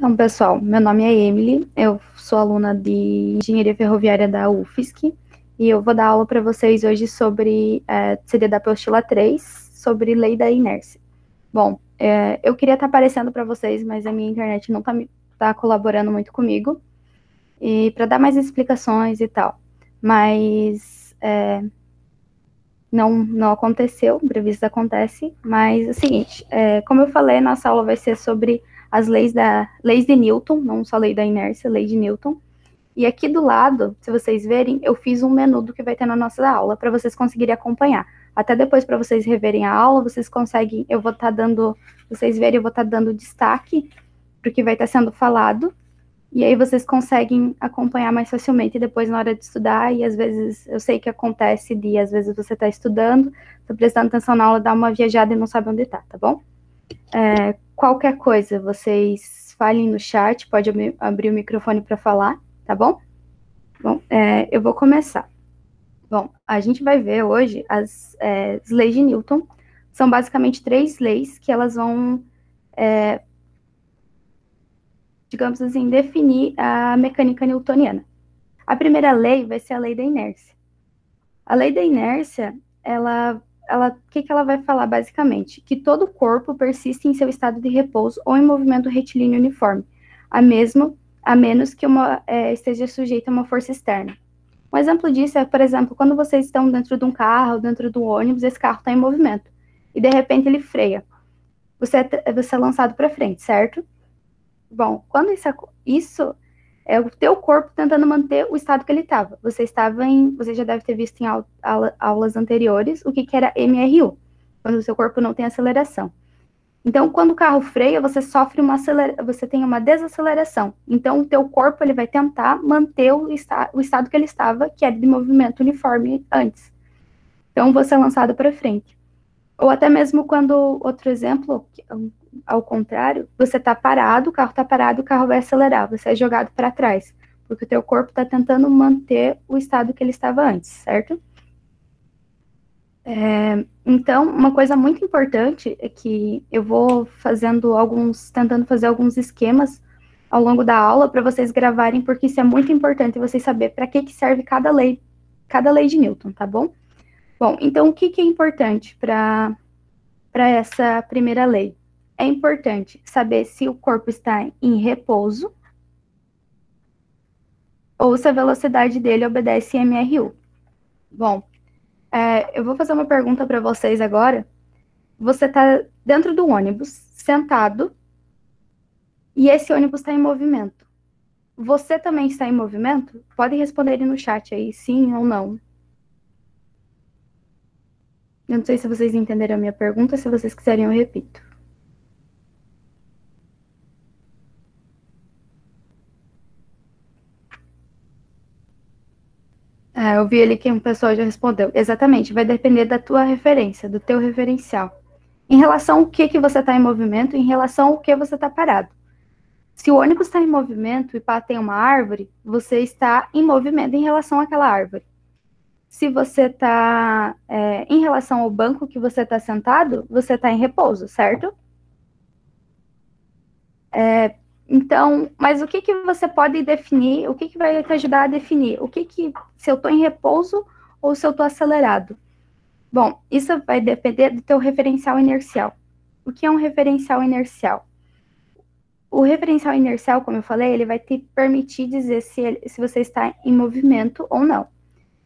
Então, pessoal, meu nome é Emily, eu sou aluna de Engenharia Ferroviária da UFSC e eu vou dar aula para vocês hoje sobre, seria da apostila 3, sobre lei da inércia. Bom, eu queria estar aparecendo para vocês, mas a minha internet não está colaborando muito comigo, e para dar mais explicações e tal, mas não aconteceu, imprevisto acontece, mas é o seguinte, como eu falei, nossa aula vai ser sobre as leis de Newton, não só a lei da inércia, lei de Newton. E aqui do lado, se vocês verem, eu fiz um menu do que vai ter na nossa aula, para vocês conseguirem acompanhar. Até depois, para vocês reverem a aula, vocês conseguem, eu vou estar dando, vocês verem, eu vou estar dando destaque para o que vai estar sendo falado, e aí vocês conseguem acompanhar mais facilmente depois na hora de estudar, e às vezes, eu sei que acontece de, às vezes você está estudando, está prestando atenção na aula, dá uma viajada e não sabe onde está, tá bom? Qualquer coisa, vocês falem no chat, pode abrir o microfone para falar, tá bom? Bom, eu vou começar. Bom, a gente vai ver hoje as leis de Newton. São basicamente 3 leis que elas vão, digamos assim, definir a mecânica newtoniana. A primeira lei vai ser a lei da inércia. A lei da inércia, o que ela vai falar basicamente? Que todo corpo persiste em seu estado de repouso ou em movimento retilíneo uniforme, a menos que esteja sujeito a uma força externa. Um exemplo disso é, por exemplo, quando vocês estão dentro de um carro, dentro de um ônibus, esse carro está em movimento, e de repente ele freia. Você é lançado para frente, certo? Bom, quando isso é o teu corpo tentando manter o estado que ele estava. Você já deve ter visto em aulas anteriores o que era MRU, quando o seu corpo não tem aceleração. Então, quando o carro freia, você tem uma desaceleração. Então, o teu corpo ele vai tentar manter o estado que ele estava, que era de movimento uniforme antes. Então, você é lançado para frente. Ou até mesmo quando, outro exemplo, ao contrário, você está parado, o carro está parado, o carro vai acelerar, você é jogado para trás, porque o teu corpo está tentando manter o estado que ele estava antes, certo? Então, uma coisa muito importante é que eu vou tentando fazer alguns esquemas ao longo da aula para vocês gravarem, porque isso é muito importante vocês saberem para que serve cada lei de Newton, tá bom? Bom, então o que é importante para essa primeira lei? É importante saber se o corpo está em repouso ou se a velocidade dele obedece MRU. Bom, eu vou fazer uma pergunta para vocês agora. Você está dentro do ônibus, sentado, e esse ônibus está em movimento. Você também está em movimento? Pode responder aí no chat aí, sim ou não. Eu não sei se vocês entenderam a minha pergunta, se vocês quiserem eu repito. Eu vi ali que um pessoal já respondeu. Exatamente, vai depender da tua referência, do teu referencial. Em relação ao que você está em movimento, em relação ao que você está parado. Se o ônibus está em movimento e tem uma árvore, você está em movimento em relação àquela árvore. Se você está em relação ao banco que você está sentado, você está em repouso, certo? Então, mas o que você pode definir, o que vai te ajudar a definir? Se eu estou em repouso ou se eu estou acelerado? Bom, isso vai depender do teu referencial inercial. O que é um referencial inercial? O referencial inercial, como eu falei, ele vai te permitir dizer se você está em movimento ou não.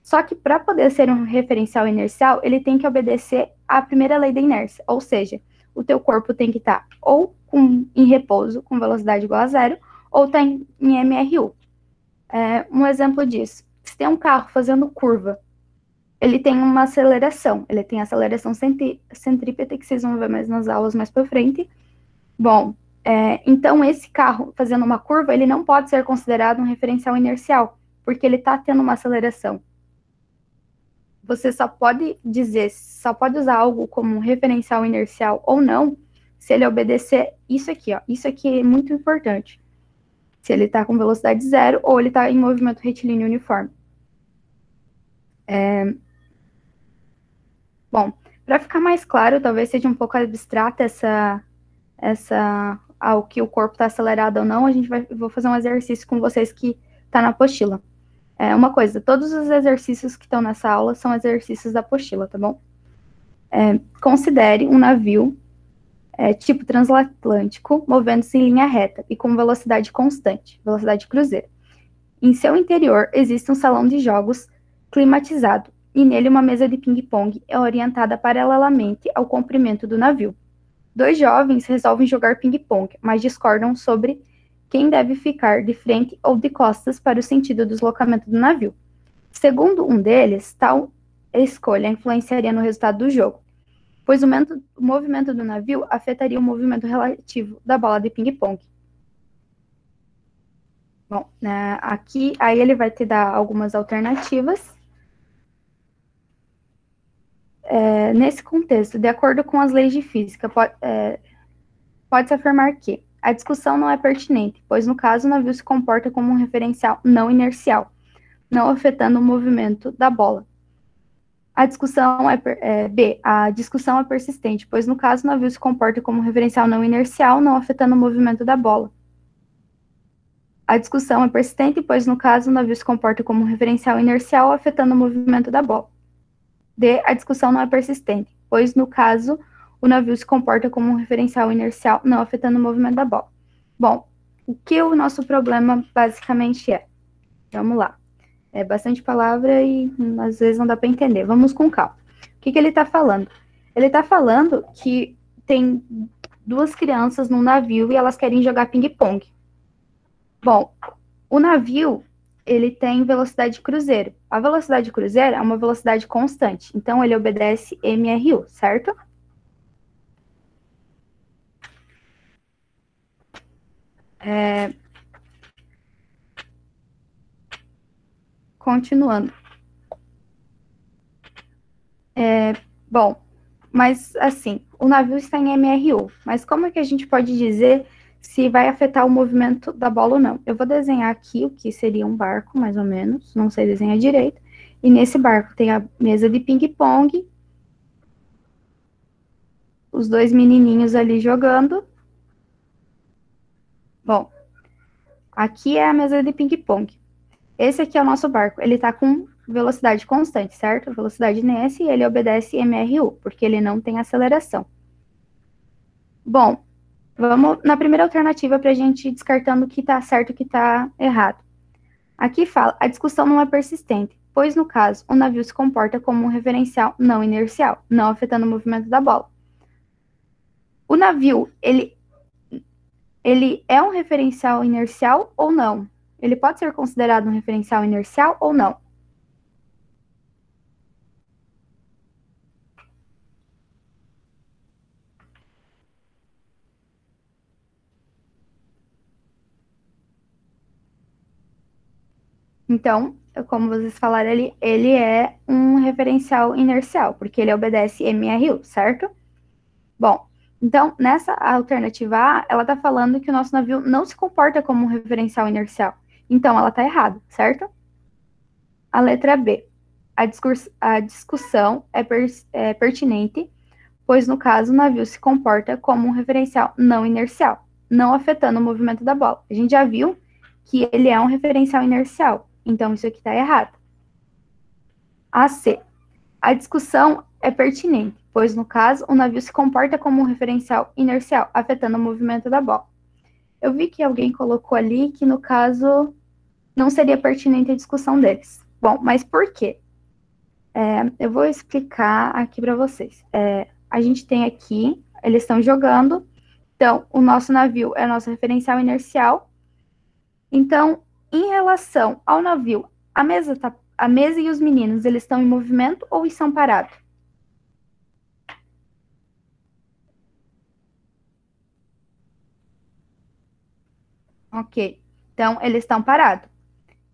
Só que para poder ser um referencial inercial, ele tem que obedecer à primeira lei da inércia, ou seja, o teu corpo tem que estar ou em repouso, com velocidade igual a zero, ou está em MRU. Um exemplo disso, se tem um carro fazendo curva, ele tem uma aceleração, ele tem aceleração centrípeta, que vocês vão ver mais nas aulas mais para frente. Bom, então esse carro fazendo uma curva, ele não pode ser considerado um referencial inercial, porque ele está tendo uma aceleração. Você só pode usar algo como um referencial inercial ou não, se ele obedecer isso aqui, ó. Isso aqui é muito importante. Se ele está com velocidade zero ou ele está em movimento retilíneo uniforme. Bom, para ficar mais claro, talvez seja um pouco abstrata ao que o corpo está acelerado ou não, vou fazer um exercício com vocês que está na apostila. Uma coisa, todos os exercícios que estão nessa aula são exercícios da apostila, tá bom? Considere um navio tipo transatlântico, movendo-se em linha reta e com velocidade constante, velocidade cruzeiro. Em seu interior existe um salão de jogos climatizado e nele uma mesa de ping-pong é orientada paralelamente ao comprimento do navio. 2 jovens resolvem jogar ping-pong, mas discordam sobre quem deve ficar de frente ou de costas para o sentido do deslocamento do navio. Segundo um deles, tal escolha influenciaria no resultado do jogo, pois o movimento do navio afetaria o movimento relativo da bola de ping-pong. Bom, aqui, aí ele vai te dar algumas alternativas. Nesse contexto, de acordo com as leis de física, pode-se afirmar que a discussão não é pertinente, pois no caso o navio se comporta como um referencial não inercial, não afetando o movimento da bola. A discussão B. A discussão é persistente, pois no caso o navio se comporta como um referencial não inercial, não afetando o movimento da bola. A discussão é persistente, pois no caso o navio se comporta como um referencial inercial, afetando o movimento da bola. D. A discussão não é persistente, pois no caso o navio se comporta como um referencial inercial, não afetando o movimento da bola. Bom, o que o nosso problema basicamente é? Vamos lá. É bastante palavra e às vezes não dá para entender. Vamos com calma. O que ele está falando? Ele está falando que tem 2 crianças num navio e elas querem jogar ping-pong. Bom, o navio, ele tem velocidade cruzeiro. A velocidade cruzeiro é uma velocidade constante, então ele obedece MRU, certo? Continuando. Bom, mas assim, o navio está em MRU, mas como é que a gente pode dizer se vai afetar o movimento da bola ou não? Eu vou desenhar aqui o que seria um barco, mais ou menos, não sei desenhar direito, e nesse barco tem a mesa de ping-pong, os 2 menininhos ali jogando. Bom, aqui é a mesa de ping-pong. Esse aqui é o nosso barco, ele está com velocidade constante, certo? Velocidade nesse, e ele obedece MRU, porque ele não tem aceleração. Bom, vamos na primeira alternativa para a gente ir descartando o que está certo e o que está errado. Aqui fala, a discussão não é persistente, pois no caso, o navio se comporta como um referencial não inercial, não afetando o movimento da bola. O navio, ele é um referencial inercial ou não? Ele pode ser considerado um referencial inercial ou não? Então, como vocês falaram ali, ele é um referencial inercial, porque ele obedece MRU, certo? Bom, então, nessa alternativa A, ela está falando que o nosso navio não se comporta como um referencial inercial. Então, ela está errada, certo? A letra B. A discussão é pertinente, pois no caso o navio se comporta como um referencial não inercial, não afetando o movimento da bola. A gente já viu que ele é um referencial inercial, então isso aqui está errado. A C. A discussão é pertinente, pois no caso o navio se comporta como um referencial inercial, afetando o movimento da bola. Eu vi que alguém colocou ali que no caso não seria pertinente a discussão deles. Bom, mas por quê? Eu vou explicar aqui para vocês. A gente tem aqui, eles estão jogando, então o nosso navio é nosso referencial inercial. Então, em relação ao navio, a mesa e os meninos, eles estão em movimento ou estão parados? Ok, então eles estão parados.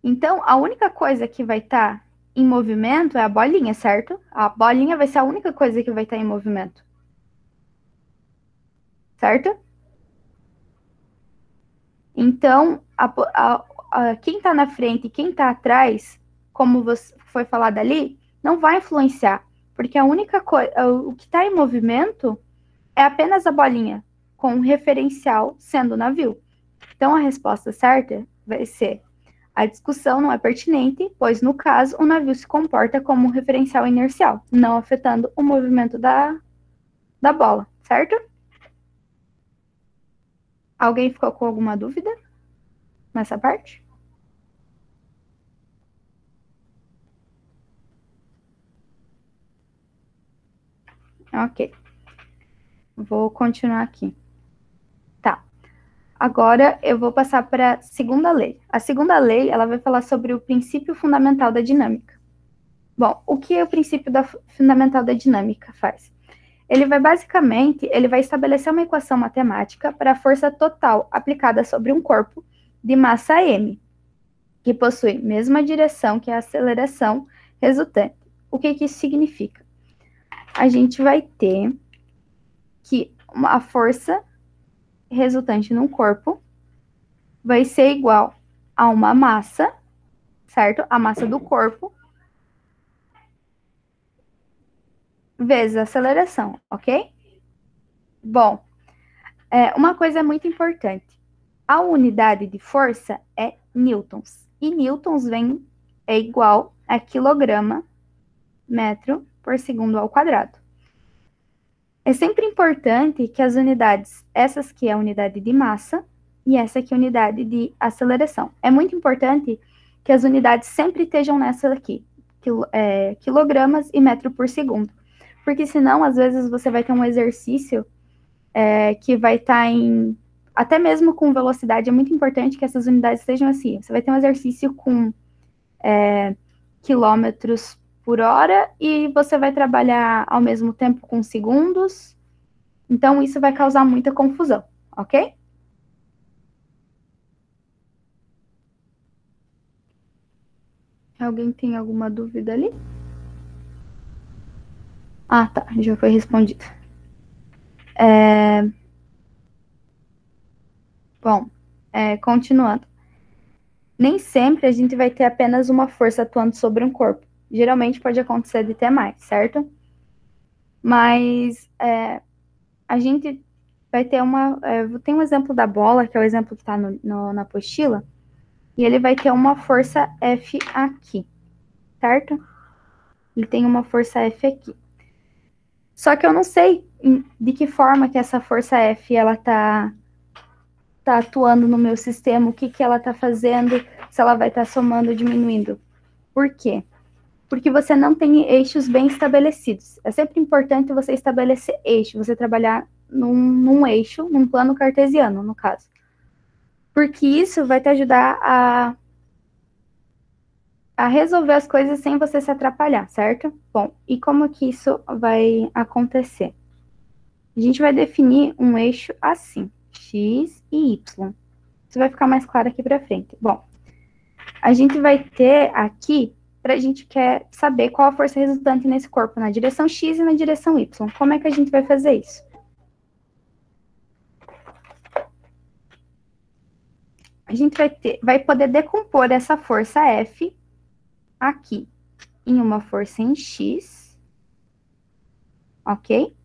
Então, a única coisa que vai estar em movimento é a bolinha, certo? A bolinha vai ser a única coisa que vai estar em movimento. Certo? Então, quem está na frente e quem está atrás, como foi falado ali, não vai influenciar, porque a única coisa, o que está em movimento é apenas a bolinha. com o referencial sendo o navio. Então, a resposta certa vai ser: a discussão não é pertinente, pois, no caso, o navio se comporta como um referencial inercial, não afetando o movimento da bola, certo? Alguém ficou com alguma dúvida nessa parte? Ok. Vou continuar aqui. Tá. Agora eu vou passar para a segunda lei. A segunda lei, ela vai falar sobre o princípio fundamental da dinâmica. Bom, o que o princípio fundamental da dinâmica faz? Ele vai estabelecer uma equação matemática para a força total aplicada sobre um corpo de massa m, que possui mesma direção que a aceleração resultante. O que isso significa? A gente vai ter que a força resultante num corpo vai ser igual a uma massa, certo? A massa do corpo vezes a aceleração, ok? Bom, uma coisa muito importante. A unidade de força é newtons. E newtons é igual a quilograma metro por segundo ao quadrado. É sempre importante que as unidades, essas aqui é a unidade de massa e essa aqui é a unidade de aceleração. É muito importante que as unidades sempre estejam nessa aqui, quilogramas e metro por segundo. Porque senão, às vezes, você vai ter um exercício que vai estar em... Até mesmo com velocidade, é muito importante que essas unidades estejam assim. Você vai ter um exercício com quilômetros por hora e você vai trabalhar ao mesmo tempo com segundos. Então, isso vai causar muita confusão, ok? Alguém tem alguma dúvida ali? Ah, tá, já foi respondido. Bom, continuando. Nem sempre a gente vai ter apenas uma força atuando sobre um corpo. Geralmente pode acontecer de ter mais, certo? Mas a gente vai ter tem um exemplo da bola, que é o exemplo que está na apostila, e ele vai ter uma força F aqui, certo? Ele tem uma força F aqui. Só que eu não sei de que forma que essa força F ela tá atuando no meu sistema, o que ela tá fazendo, se ela vai estar somando ou diminuindo. Por quê? Porque você não tem eixos bem estabelecidos. É sempre importante você estabelecer eixo, você trabalhar num eixo, num plano cartesiano, no caso. Porque isso vai te ajudar a resolver as coisas sem você se atrapalhar, certo? Bom, e como que isso vai acontecer? A gente vai definir um eixo assim, x e y. Isso vai ficar mais claro aqui para frente. Bom, a gente vai ter aqui, a gente quer saber qual a força resultante nesse corpo, na direção x e na direção y. Como é que a gente vai fazer isso? A gente vai poder decompor essa força F aqui em uma força em x, ok?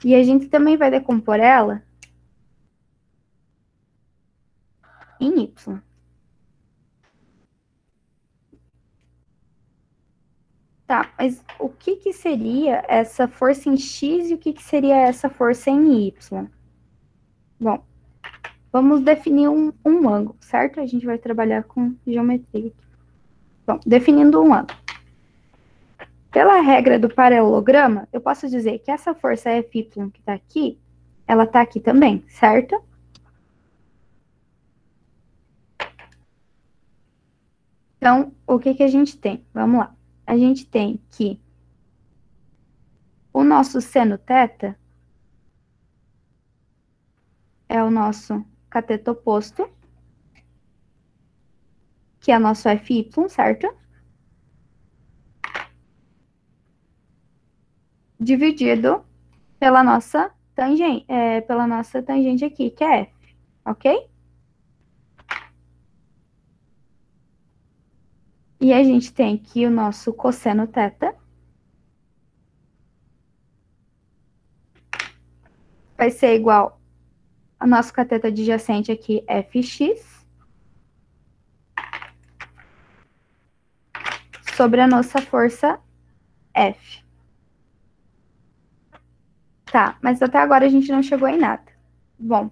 E a gente também vai decompor ela em y. Tá, mas o que seria essa força em x e o que seria essa força em y? Bom, vamos definir um ângulo, certo? A gente vai trabalhar com geometria aqui. Bom, definindo um ângulo. Pela regra do paralelograma, eu posso dizer que essa força Fy que está aqui, ela está aqui também, certo? Então, o que a gente tem? Vamos lá. A gente tem que o nosso seno θ é o nosso cateto oposto, que é nosso Fy, certo? Dividido pela nossa tangente aqui, que é F, ok? E a gente tem aqui o nosso cosseno θ vai ser igual ao nosso cateto adjacente aqui, Fx, sobre a nossa força F. Tá, mas até agora a gente não chegou em nada. Bom,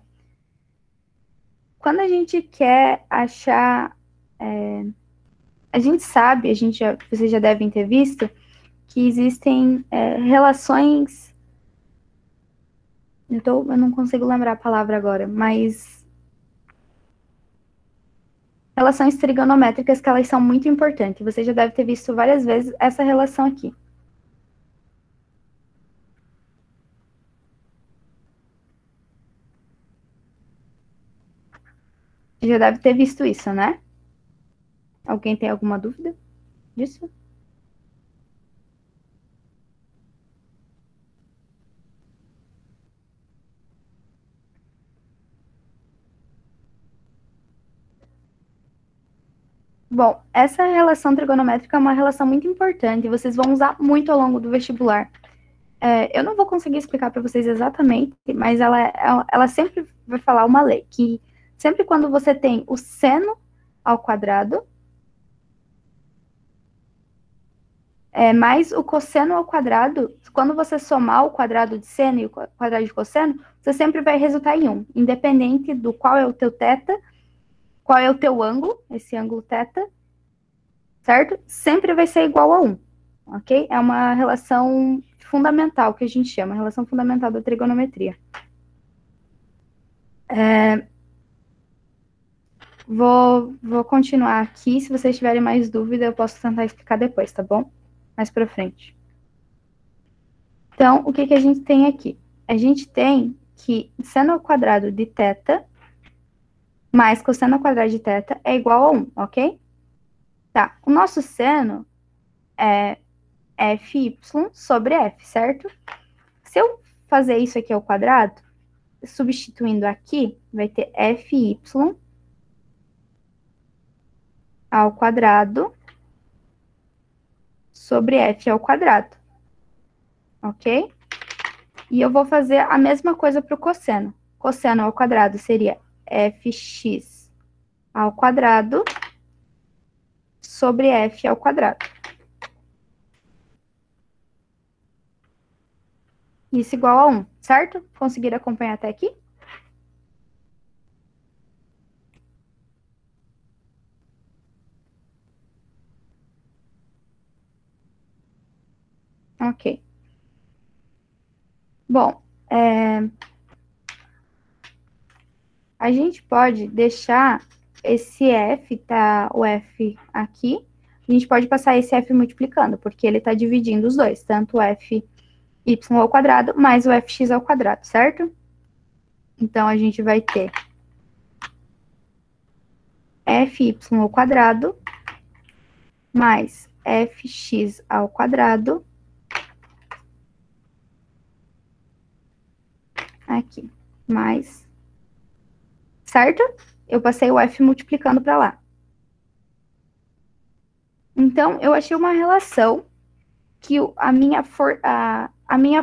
quando a gente quer achar... a gente sabe, vocês já devem ter visto, que existem relações... Eu não consigo lembrar a palavra agora, mas... relações trigonométricas que elas são muito importantes. Você já deve ter visto várias vezes essa relação aqui. Já deve ter visto isso, né? Alguém tem alguma dúvida disso? Bom, essa relação trigonométrica é uma relação muito importante, vocês vão usar muito ao longo do vestibular. Eu não vou conseguir explicar para vocês exatamente, mas ela sempre vai falar uma lei, que sempre quando você tem o seno ao quadrado, mais o cosseno ao quadrado, quando você somar o quadrado de seno e o quadrado de cosseno, você sempre vai resultar em 1, independente do qual é o teu θ, qual é o teu ângulo, esse ângulo θ, certo? Sempre vai ser igual a 1, ok? É uma relação fundamental, que a gente chama, relação fundamental da trigonometria. Vou continuar aqui, se vocês tiverem mais dúvida, eu posso tentar explicar depois, tá bom? Mais pra frente. Então, o que a gente tem aqui? A gente tem que seno ao quadrado de θ mais cosseno ao quadrado de θ é igual a 1, ok? Tá, o nosso seno é fy sobre f, certo? Se eu fazer isso aqui ao quadrado, substituindo aqui, vai ter fy ao quadrado sobre f ao quadrado, ok? E eu vou fazer a mesma coisa para o cosseno. Cosseno ao quadrado seria fx ao quadrado sobre f ao quadrado. Isso igual a 1, certo? Conseguiram acompanhar até aqui? Ok. Bom, a gente pode deixar esse f, tá? O f aqui. A gente pode passar esse f multiplicando, porque ele está dividindo os dois, tanto o fy ao quadrado mais o fx ao quadrado, certo? Então, a gente vai ter fy ao quadrado mais fx ao quadrado aqui, mais, certo? Eu passei o f multiplicando para lá. Então, eu achei uma relação que a minha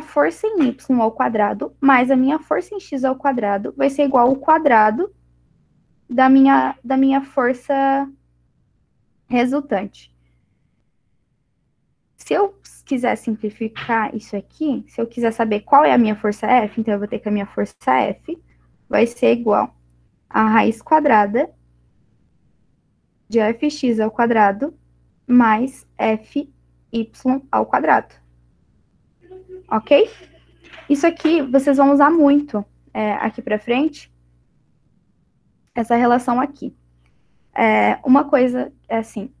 força em y ao quadrado mais a minha força em x ao quadrado vai ser igual ao quadrado da minha força resultante. Se eu quiser simplificar isso aqui, se eu quiser saber qual é a minha força F, então eu vou ter que a minha força F vai ser igual a raiz quadrada de fx ao quadrado mais fy ao quadrado. Ok? Isso aqui vocês vão usar muito aqui para frente, essa relação aqui. Uma coisa, assim,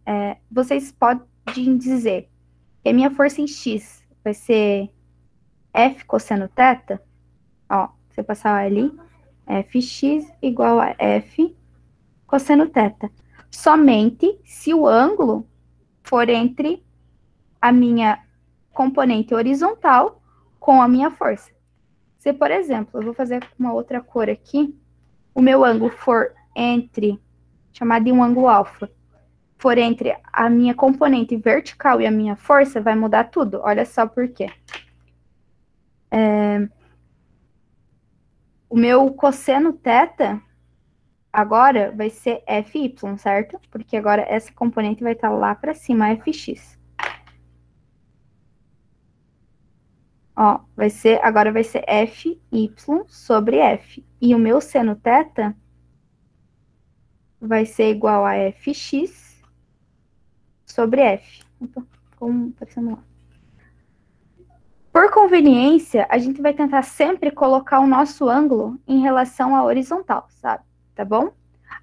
vocês podem dizer que a minha força em x vai ser f cosseno θ, ó, se eu passar ali, fx igual a f cosseno θ. Somente se o ângulo for entre a minha componente horizontal com a minha força. Se, por exemplo, eu vou fazer uma outra cor aqui, o meu ângulo for entre, chamado de um ângulo alfa, for entre a minha componente vertical e a minha força, vai mudar tudo. Olha só por quê. O meu cosseno θ agora vai ser FY, certo? Porque agora essa componente vai estar lá para cima, FX. Ó, agora vai ser FY sobre F. E o meu seno θ vai ser igual a FX sobre F. Como aparecendo lá. Por conveniência, a gente vai tentar sempre colocar o nosso ângulo em relação à horizontal, sabe? Tá bom?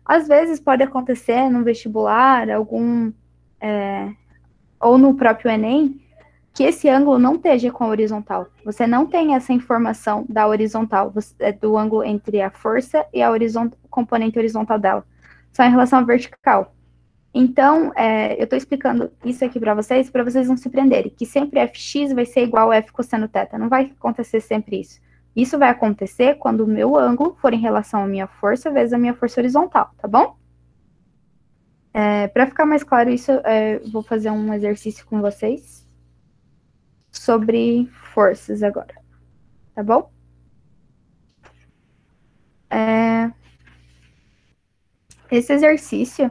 Às vezes pode acontecer no vestibular, ou no próprio Enem, que esse ângulo não esteja com a horizontal. Você não tem essa informação da horizontal, do ângulo entre a força e a componente horizontal dela, só em relação à vertical. Então, eu estou explicando isso aqui para vocês não se prenderem, que sempre fx vai ser igual a f cosseno θ. Não vai acontecer sempre isso. Isso vai acontecer quando o meu ângulo for em relação à minha força vezes a minha força horizontal, tá bom? Para ficar mais claro isso, vou fazer um exercício com vocês sobre forças agora, tá bom? Esse exercício,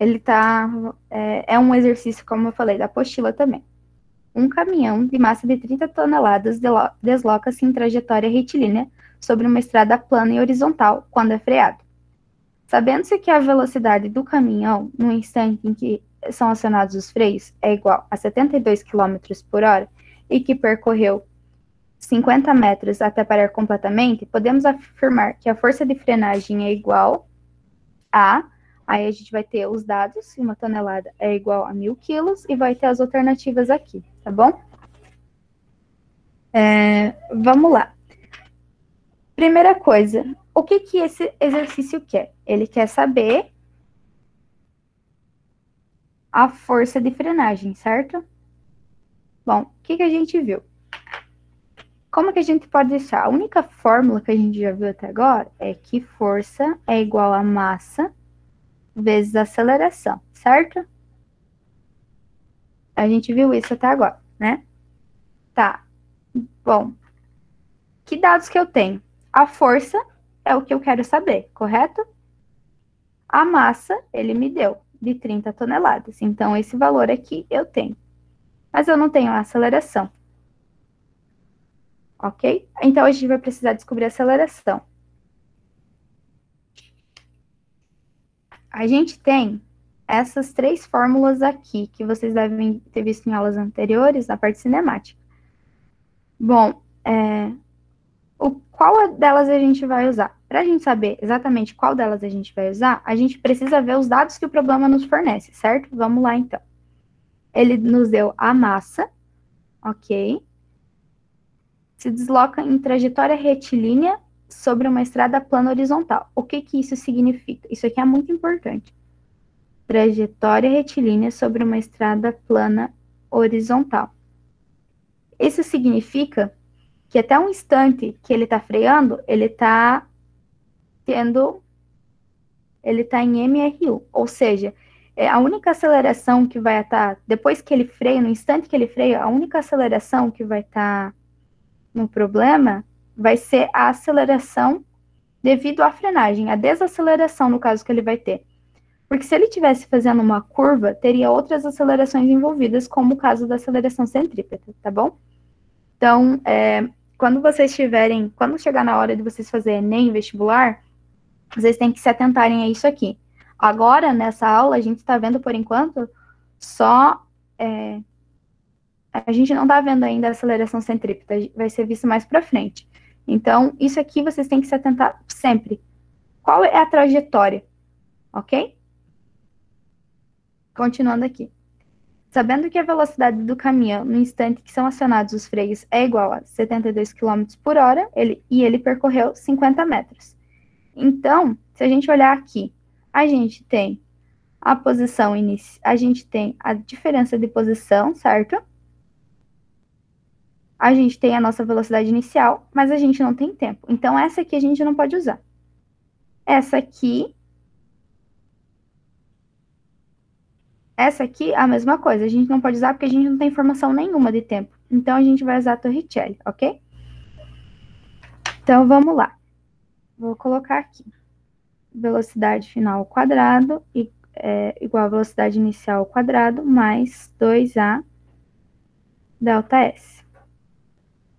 ele é um exercício, como eu falei, da apostila também. Um caminhão de massa de 30 toneladas desloca-se em trajetória retilínea sobre uma estrada plana e horizontal quando é freado. Sabendo-se que a velocidade do caminhão, no instante em que são acionados os freios, é igual a 72 km por hora e que percorreu 50 metros até parar completamente, podemos afirmar que a força de frenagem é igual a... Aí a gente vai ter os dados, uma tonelada é igual a 1.000 quilos, e vai ter as alternativas aqui, tá bom? Vamos lá. Primeira coisa, o que esse exercício quer? Ele quer saber a força de frenagem, certo? Bom, o que a gente viu? Como que a gente pode deixar? A única fórmula que a gente já viu até agora é que força é igual a massa vezes aceleração, certo? A gente viu isso até agora, né? Tá. Bom, que dados que eu tenho? A força é o que eu quero saber, correto? A massa, ele me deu de 30 toneladas. Então, esse valor aqui eu tenho. Mas eu não tenho a aceleração. Ok? Então, a gente vai precisar descobrir a aceleração. A gente tem essas três fórmulas aqui, que vocês devem ter visto em aulas anteriores, na parte cinemática. Bom, qual delas a gente vai usar? Para a gente saber exatamente qual delas a gente vai usar, a gente precisa ver os dados que o problema nos fornece, certo? Vamos lá, então. Ele nos deu a massa, ok? Se desloca em trajetória retilínea sobre uma estrada plana horizontal. O que isso significa? Isso aqui é muito importante. Trajetória retilínea sobre uma estrada plana horizontal. Isso significa que até um instante que ele está freando, ele está em MRU, ou seja, a única aceleração que vai estar, depois que ele freia, no instante que ele freia, a única aceleração que vai estar no problema vai ser a aceleração devido à frenagem, a desaceleração, no caso que ele vai ter. Porque se ele estivesse fazendo uma curva, teria outras acelerações envolvidas, como o caso da aceleração centrípeta, tá bom? Então, quando chegar na hora de vocês fazerem Enem vestibular, vocês têm que se atentarem a isso aqui. Agora, nessa aula, a gente está vendo, por enquanto, a gente não está vendo ainda a aceleração centrípeta, vai ser visto mais para frente. Então, isso aqui vocês têm que se atentar sempre. Qual é a trajetória? Ok? Continuando aqui. Sabendo que a velocidade do caminhão no instante que são acionados os freios é igual a 72 km por hora, ele percorreu 50 metros. Então, se a gente olhar aqui, a gente tem a posição inicial, a gente tem a diferença de posição, certo? A gente tem a nossa velocidade inicial, mas a gente não tem tempo. Então, essa aqui a gente não pode usar. Essa aqui, a mesma coisa. A gente não pode usar porque a gente não tem informação nenhuma de tempo. Então, a gente vai usar a Torricelli, ok? Então, vamos lá. vou colocar aqui. Velocidade final ao quadrado igual a velocidade inicial ao quadrado mais 2A delta S.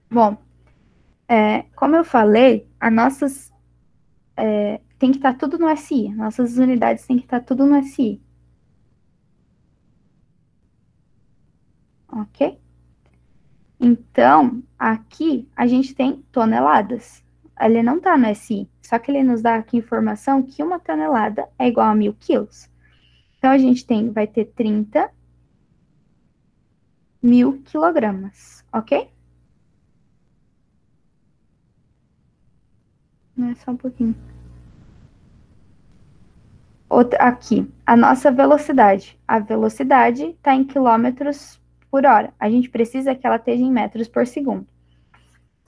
Bom, como eu falei, tem que estar tudo no SI. Nossas unidades tem que estar tudo no SI. Ok? Então, aqui a gente tem toneladas. Ele não está no SI, só que ele nos dá aqui informação que uma tonelada é igual a 1.000 quilos. Então, a gente vai ter 30.000 quilogramas, ok? Só um pouquinho. Aqui, a nossa velocidade. A velocidade está em quilômetros por hora. A gente precisa que ela esteja em metros por segundo.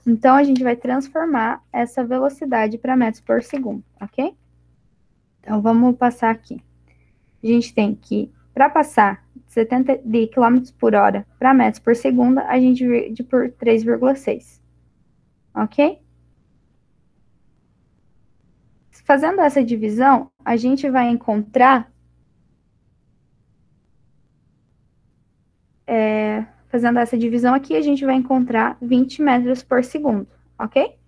Então, a gente vai transformar essa velocidade para metros por segundo, ok? Então, vamos passar aqui. A gente tem que, para passar de km por hora para metros por segundo, a gente divide por 3,6, ok? Fazendo essa divisão, a gente vai encontrar... fazendo essa divisão aqui, a gente vai encontrar 20 metros por segundo, ok?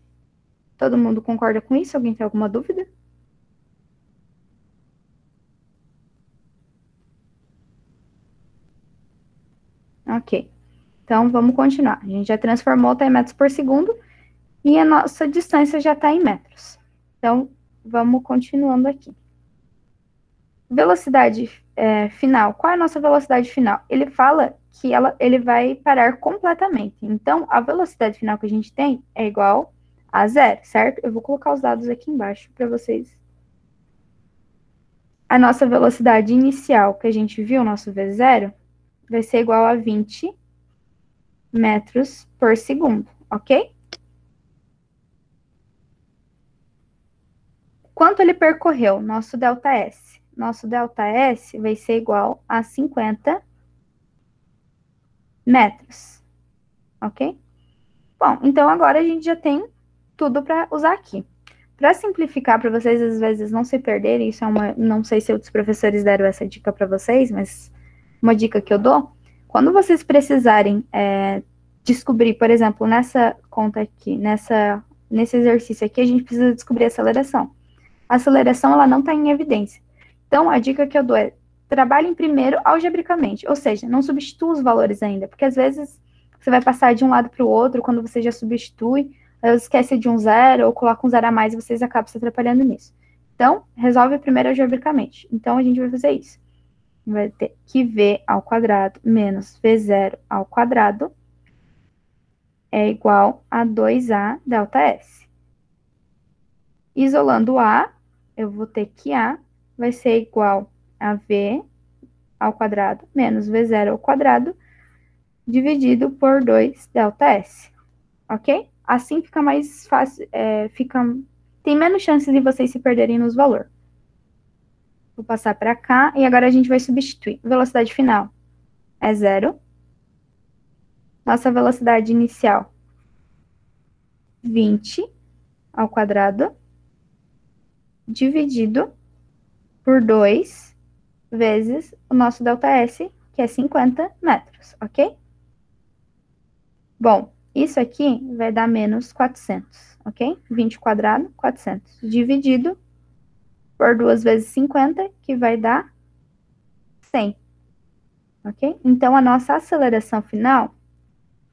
Todo mundo concorda com isso? Alguém tem alguma dúvida? Ok. Então, vamos continuar. A gente já transformou, está em metros por segundo, e a nossa distância já está em metros. Então, vamos continuando aqui. Velocidade final. Qual é a nossa velocidade final? Ele fala que ele vai parar completamente. Então, a velocidade final que a gente tem é igual a zero, certo? Eu vou colocar os dados aqui embaixo para vocês. A nossa velocidade inicial que a gente viu, nosso V0, vai ser igual a 20 metros por segundo, ok? Quanto ele percorreu? Nosso ΔS. Nosso ΔS vai ser igual a 50 metros, ok? Bom, então agora a gente já tem tudo para usar aqui. Para simplificar, para vocês às vezes não se perderem, isso é não sei se outros professores deram essa dica para vocês, mas uma dica que eu dou, quando vocês precisarem descobrir, por exemplo, nessa conta aqui, nesse exercício aqui, a gente precisa descobrir a aceleração. A aceleração, ela não está em evidência. Então, a dica que eu dou é, trabalhem primeiro algebricamente, ou seja, não substitua os valores ainda, porque às vezes você vai passar de um lado para o outro, quando você já substitui, aí você esquece de um zero, ou coloca um zero a mais, e vocês acabam se atrapalhando nisso. Então, resolve primeiro algebricamente. Então, a gente vai fazer isso. Vai ter que v ao quadrado menos v0 ao quadrado é igual a 2a delta S. Isolando A, eu vou ter que A vai ser igual a V ao quadrado menos V0 ao quadrado dividido por 2 delta S, ok? Assim fica mais fácil, tem menos chances de vocês se perderem nos valores. Vou passar para cá e agora a gente vai substituir. Velocidade final é zero. Nossa velocidade inicial, 20 ao quadrado dividido por 2 vezes o nosso ΔS, que é 50 metros, ok? Bom, isso aqui vai dar menos 400, ok? 20 quadrado, 400, dividido por 2 vezes 50, que vai dar 100, ok? Então, a nossa aceleração final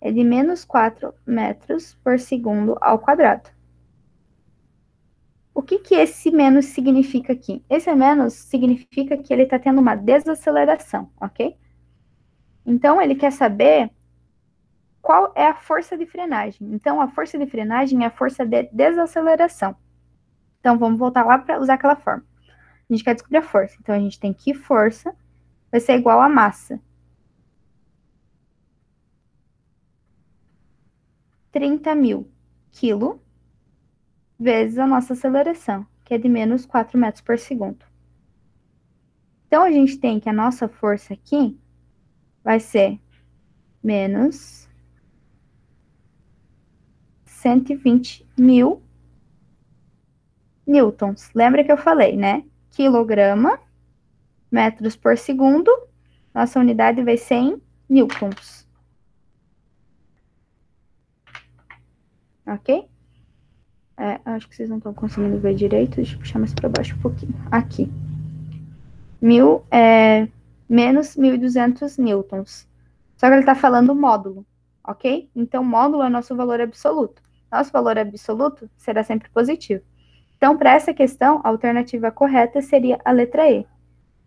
é de menos 4 metros por segundo ao quadrado. O que esse menos significa aqui? Esse menos significa que ele está tendo uma desaceleração, ok? Então, ele quer saber qual é a força de frenagem. Então, a força de frenagem é a força de desaceleração. Então, vamos voltar lá para usar aquela forma. A gente quer descobrir a força. Então, a gente tem que força vai ser igual a massa. 30.000 quilo vezes a nossa aceleração, que é de menos 4 metros por segundo. Então, a gente tem que a nossa força aqui vai ser menos 120.000 newtons. Lembra que eu falei, né? Quilograma, metros por segundo, nossa unidade vai ser em newtons. Ok? Acho que vocês não estão conseguindo ver direito. Deixa eu puxar mais para baixo um pouquinho. Aqui. Menos 1.200 newtons. Só que ele está falando módulo, ok? Então, módulo é nosso valor absoluto. Nosso valor absoluto será sempre positivo. Então, para essa questão, a alternativa correta seria a letra E.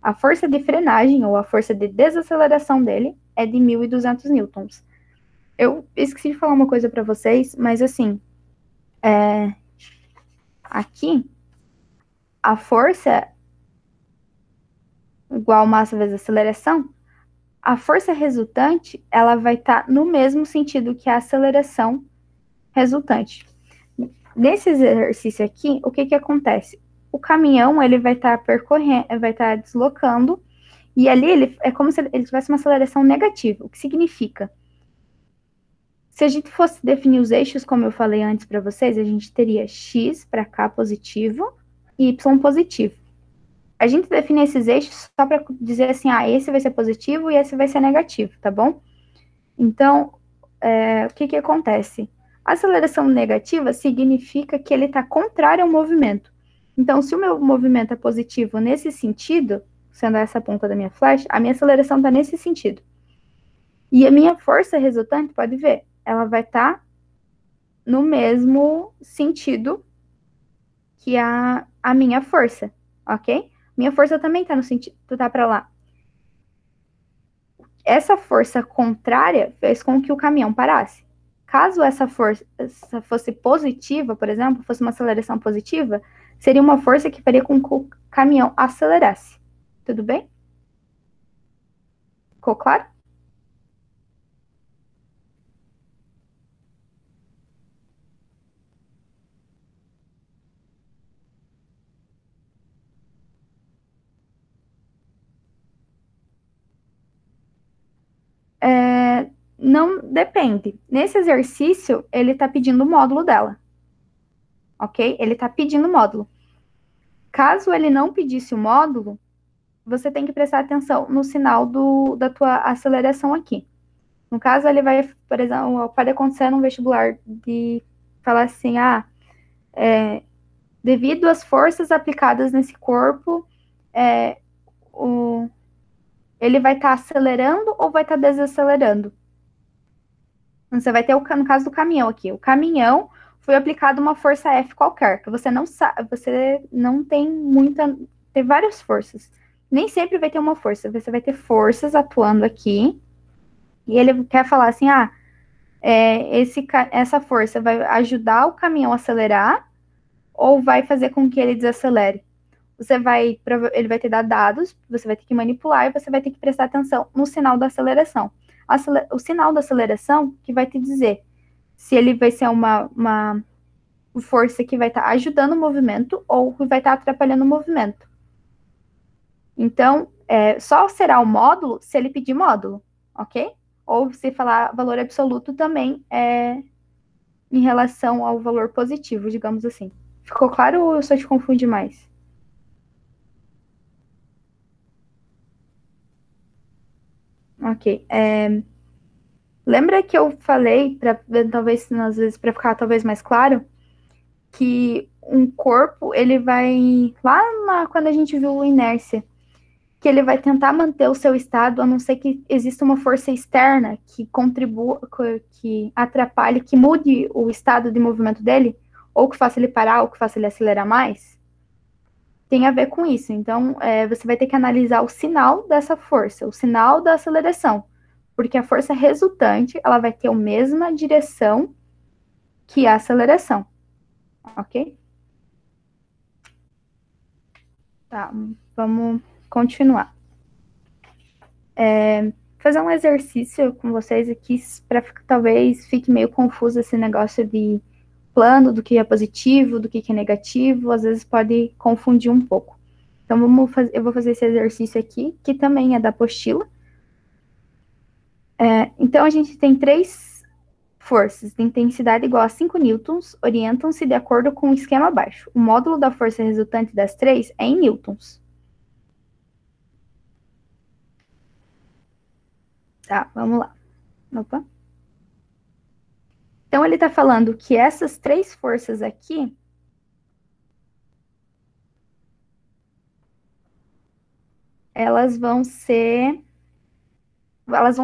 A força de frenagem, ou a força de desaceleração dele, é de 1.200 newtons. Eu esqueci de falar uma coisa para vocês, mas assim, aqui, a força igual massa vezes aceleração, a força resultante, ela vai estar no mesmo sentido que a aceleração resultante. Nesse exercício aqui, o que que acontece? O caminhão, ele vai estar percorrendo, vai estar deslocando, e ali é como se ele tivesse uma aceleração negativa. O que significa? Se a gente fosse definir os eixos, como eu falei antes para vocês, a gente teria x para cá positivo e y positivo. A gente define esses eixos só para dizer assim, esse vai ser positivo e esse vai ser negativo, tá bom? Então, o que que acontece? A aceleração negativa significa que ele está contrário ao movimento. Então, se o meu movimento é positivo nesse sentido, sendo essa a ponta da minha flecha, a minha aceleração está nesse sentido. E a minha força resultante, pode ver, ela vai estar no mesmo sentido que a minha força, ok? Minha força também está no sentido, tá para lá. Essa força contrária fez com que o caminhão parasse. Caso essa força fosse positiva, por exemplo, fosse uma aceleração positiva, seria uma força que faria com que o caminhão acelerasse. Tudo bem? Ficou claro? Não depende. Nesse exercício, ele está pedindo o módulo dela. Ok? Ele está pedindo o módulo. Caso ele não pedisse o módulo, você tem que prestar atenção no sinal da tua aceleração aqui. No caso, ele vai, por exemplo, pode acontecer no vestibular de falar assim, devido às forças aplicadas nesse corpo, ele vai estar acelerando ou vai estar desacelerando? Você vai ter, no caso do caminhão aqui, o caminhão foi aplicada uma força F qualquer, que você não sabe, você não tem tem várias forças. Nem sempre vai ter uma força, você vai ter forças atuando aqui, e ele quer falar assim, essa força vai ajudar o caminhão a acelerar ou vai fazer com que ele desacelere? Ele vai te dar dados, você vai ter que manipular e você vai ter que prestar atenção no sinal da aceleração. O sinal da aceleração que vai te dizer se ele vai ser uma força que vai estar ajudando o movimento ou que vai estar atrapalhando o movimento. Então, só será o módulo se ele pedir módulo, ok? Ou se falar valor absoluto também em relação ao valor positivo, digamos assim. Ficou claro ou eu só te confundi mais? Ok. Lembra que eu falei, talvez às vezes para ficar talvez mais claro, que um corpo ele vai quando a gente viu inércia, que ele vai tentar manter o seu estado, a não ser que exista uma força externa que contribua, que atrapalhe, que mude o estado de movimento dele, ou que faça ele parar, ou que faça ele acelerar mais. Tem a ver com isso. Então, você vai ter que analisar o sinal dessa força, o sinal da aceleração, porque a força resultante ela vai ter a mesma direção que a aceleração, ok? Tá, vamos continuar. Fazer um exercício com vocês aqui para talvez fique meio confuso esse negócio de plano, do que é positivo, do que é negativo, às vezes pode confundir um pouco. Então, eu vou fazer esse exercício aqui, que também é da apostila. Então, a gente tem três forças de intensidade igual a 5 newtons orientam-se de acordo com o esquema abaixo. O módulo da força resultante das três é em newtons. Tá, vamos lá. Opa. Então, ele está falando que essas três forças aqui elas vão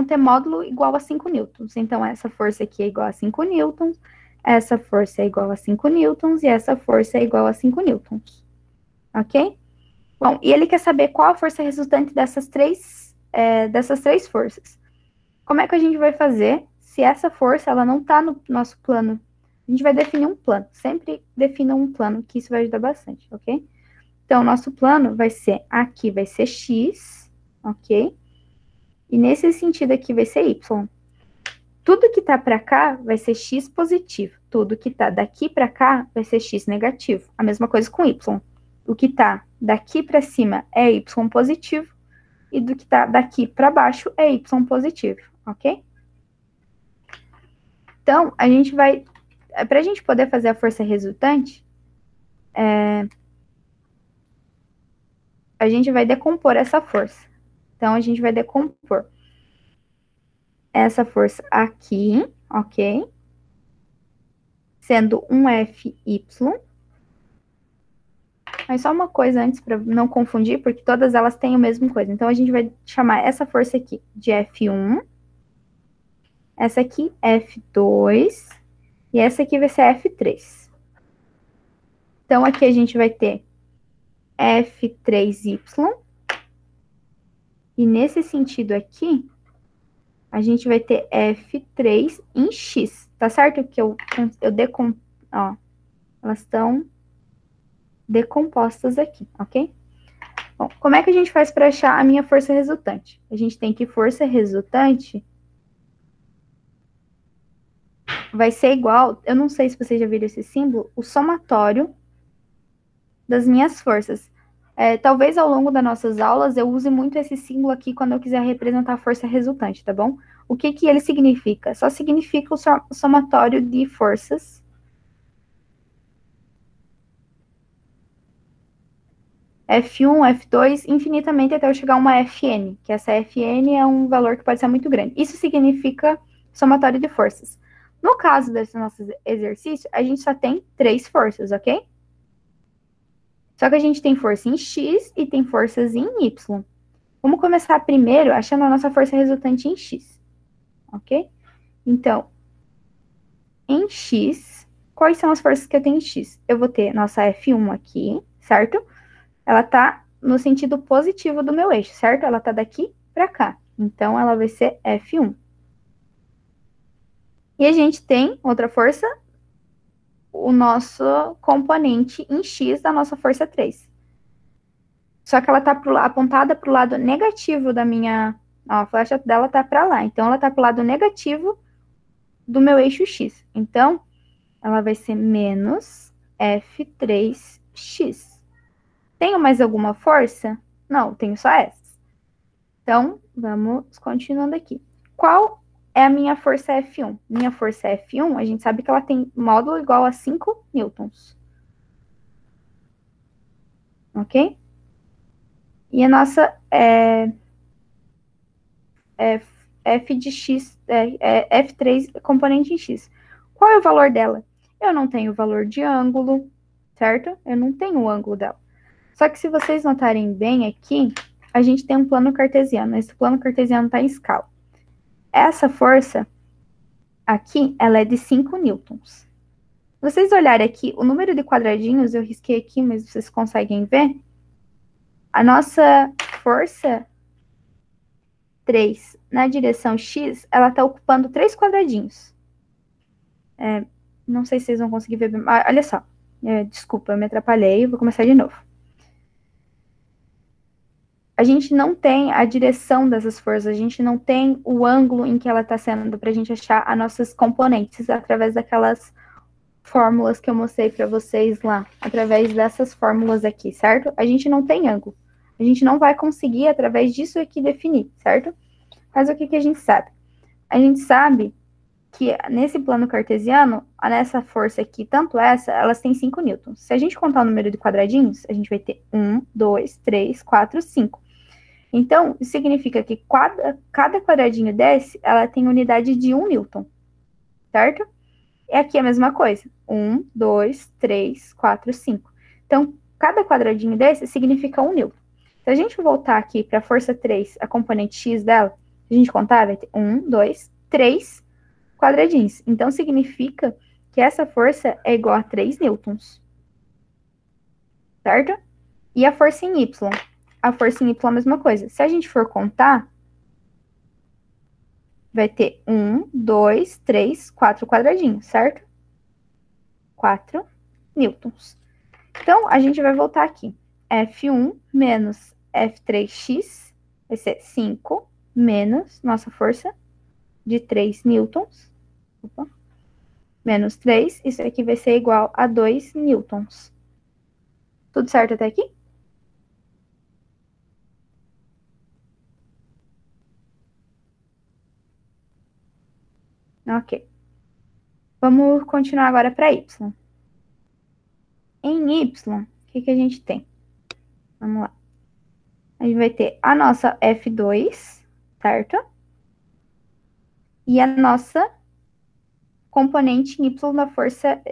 ter módulo igual a 5 newtons. Então, essa força aqui é igual a 5 newtons, essa força é igual a 5 newtons e essa força é igual a 5 newtons. Ok? Bom, e ele quer saber qual a força resultante dessas três forças. Como é que a gente vai fazer se essa força ela não está no nosso plano? A gente vai definir um plano. Sempre defina um plano, que isso vai ajudar bastante, ok? Então, nosso plano vai ser, aqui vai ser x, ok? E nesse sentido aqui vai ser y. Tudo que tá para cá vai ser x positivo. Tudo que tá daqui para cá vai ser x negativo. A mesma coisa com y. O que tá daqui para cima é y positivo. E do que tá daqui para baixo é y positivo, ok? Então, a gente vai... Para a gente poder fazer a força resultante, a gente vai decompor essa força. Então, a gente vai decompor essa força aqui, ok? Sendo um Fy. Mas só uma coisa antes, para não confundir, porque todas elas têm a mesma coisa. Então, a gente vai chamar essa força aqui de F1, essa aqui F2, e essa aqui vai ser F3. Então, aqui a gente vai ter F3Y, e nesse sentido aqui, a gente vai ter F3 em X, tá certo? Que ó, elas estão decompostas aqui, ok? Bom, como é que a gente faz para achar a minha força resultante? A gente tem que força resultante vai ser igual, eu não sei se vocês já viram esse símbolo, o somatório das minhas forças. Talvez ao longo das nossas aulas eu use muito esse símbolo aqui quando eu quiser representar a força resultante, tá bom? O que que ele significa? Só significa o somatório de forças F1, F2, infinitamente até eu chegar a uma Fn, que essa Fn é um valor que pode ser muito grande. Isso significa somatório de forças. No caso desse nosso exercício, a gente só tem 3 forças, ok? Só que a gente tem força em X e tem forças em Y. Vamos começar primeiro achando a nossa força resultante em X, ok? Então, em X, quais são as forças que eu tenho em X? Eu vou ter nossa F1 aqui, certo? Ela tá no sentido positivo do meu eixo, certo? Ela tá daqui para cá. Então, ela vai ser F1. E a gente tem outra força, o nosso componente em X da nossa força 3. Só que ela tá apontada para o lado negativo da minha... Ó, a flecha dela tá para lá. Então, ela tá para o lado negativo do meu eixo X. Então, ela vai ser menos F3X. Tenho mais alguma força? Não, tenho só essa. Então, vamos continuando aqui. Qual é a minha força F1? Minha força F1, a gente sabe que ela tem módulo igual a 5 newtons. Ok? E a nossa F de X, F3 componente em X. Qual é o valor dela? Eu não tenho o valor de ângulo, certo? Eu não tenho o ângulo dela. Só que se vocês notarem bem aqui, a gente tem um plano cartesiano. Esse plano cartesiano está em escala. Essa força aqui, ela é de 5 newtons. Se vocês olharem aqui, o número de quadradinhos, eu risquei aqui, mas vocês conseguem ver. A nossa força 3 na direção X, ela está ocupando 3 quadradinhos. Não sei se vocês vão conseguir ver bem. Olha só. Desculpa, eu me atrapalhei. Vou começar de novo. A gente não tem a direção dessas forças, a gente não tem o ângulo em que ela está sendo para a gente achar as nossas componentes através daquelas fórmulas que eu mostrei para vocês lá, através dessas fórmulas aqui, certo? A gente não tem ângulo. A gente não vai conseguir, através disso aqui, definir, certo? Mas o que a gente sabe? A gente sabe que nesse plano cartesiano, nessa força aqui, tanto essa, elas têm 5 newtons. Se a gente contar o número de quadradinhos, a gente vai ter 1, 2, 3, 4, 5. Então, isso significa que cada quadradinho desse, ela tem unidade de 1 newton, certo? E aqui é a mesma coisa. 1, 2, 3, 4, 5. Então, cada quadradinho desse significa 1 newton. Se a gente voltar aqui para a força 3, a componente x dela, a gente contar, vai ter 1, 2, 3 quadradinhos. Então, significa que essa força é igual a 3 newtons. Certo? E a força em y? A força em y é a mesma coisa. Se a gente for contar, vai ter 1, 2, 3, 4 quadradinhos, certo? 4 newtons. Então, a gente vai voltar aqui. F1 menos F3x vai ser 5 menos nossa força de 3 newtons. Opa. Menos 3, isso aqui vai ser igual a 2 newtons. Tudo certo até aqui? Ok. Vamos continuar agora para y. Em y, o que a gente tem? Vamos lá. A gente vai ter a nossa F2, certo? E a nossa componente em y da força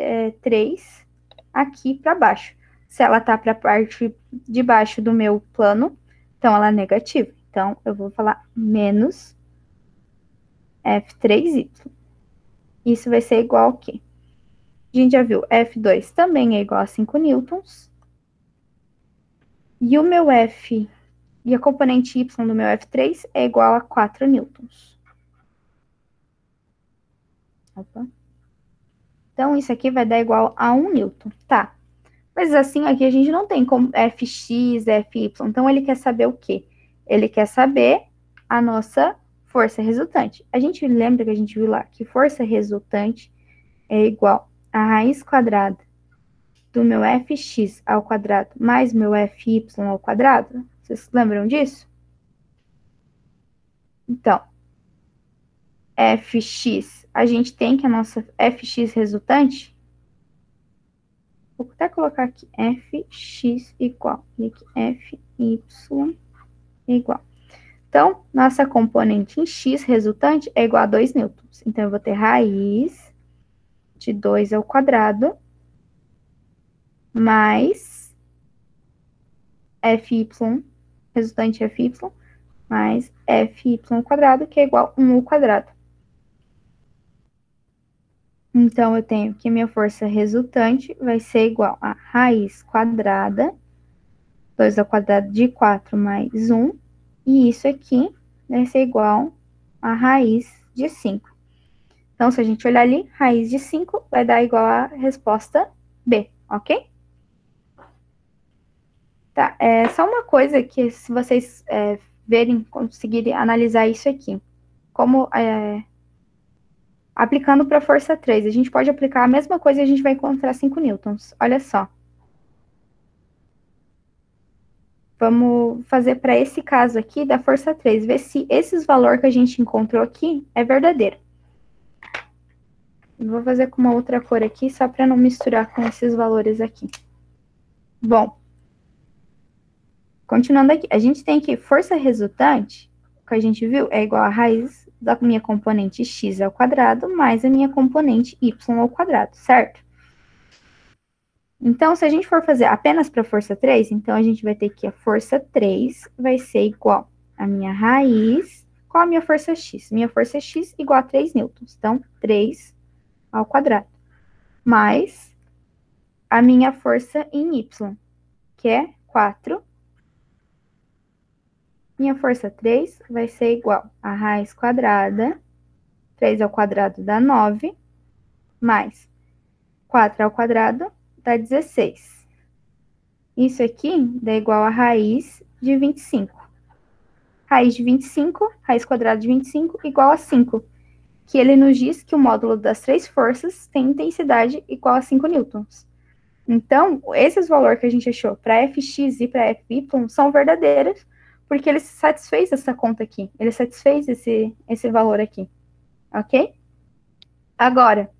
3 aqui para baixo. Se ela tá para a parte de baixo do meu plano, então ela é negativa. Então, eu vou falar menos F3y. Isso vai ser igual ao quê? A gente já viu, F2 também é igual a 5 newtons. E o meu F, e a componente y do meu F3 é igual a 4 newtons. Opa. Então, isso aqui vai dar igual a 1 newton. Tá. Mas assim, aqui a gente não tem como Fx, Fy. Então, ele quer saber o quê? Ele quer saber a nossa força resultante. A gente lembra que a gente viu lá que força resultante é igual a raiz quadrada do meu Fx ao quadrado mais meu Fy ao quadrado. Vocês lembram disso? Então, Fx, a gente tem que a nossa Fx resultante, vou até colocar aqui, Fx igual, e aqui Fy igual. Então, nossa componente em x resultante é igual a 2 newtons. Então, eu vou ter raiz de 2 ao quadrado mais Fy, resultante Fy, mais Fy ao quadrado, que é igual a 1 ao quadrado. Então, eu tenho que minha força resultante vai ser igual a raiz quadrada, 2 ao quadrado de 4 mais 1, e isso aqui vai ser igual a raiz de 5. Então, se a gente olhar ali, raiz de 5 vai dar igual a resposta B, ok? Tá, só uma coisa que se vocês verem, conseguirem analisar isso aqui. Como aplicando para força 3, a gente pode aplicar a mesma coisa e a gente vai encontrar 5 newtons. Olha só. Vamos fazer para esse caso aqui da força 3, ver se esses valores que a gente encontrou aqui é verdadeiro. Vou fazer com uma outra cor aqui, só para não misturar com esses valores aqui. Bom, continuando aqui, a gente tem que força resultante, o que a gente viu, é igual a raiz da minha componente x ao quadrado mais a minha componente y ao quadrado, certo? Então, se a gente for fazer apenas para a força 3, então a gente vai ter que a força 3 vai ser igual a minha raiz, qual a minha força x? Minha força x igual a 3 newtons, então 3 ao quadrado, mais a minha força em y, que é 4. Minha força 3 vai ser igual a raiz quadrada, 3 ao quadrado dá 9, mais 4 ao quadrado dá 16. Isso aqui dá igual a raiz de 25. Raiz de 25, raiz quadrada de 25, igual a 5. Que ele nos diz que o módulo das três forças tem intensidade igual a 5 newtons. Então, esses valores que a gente achou para Fx e para Fy são verdadeiros, porque ele satisfez essa conta aqui. Ele satisfez esse valor aqui. Ok? Agora,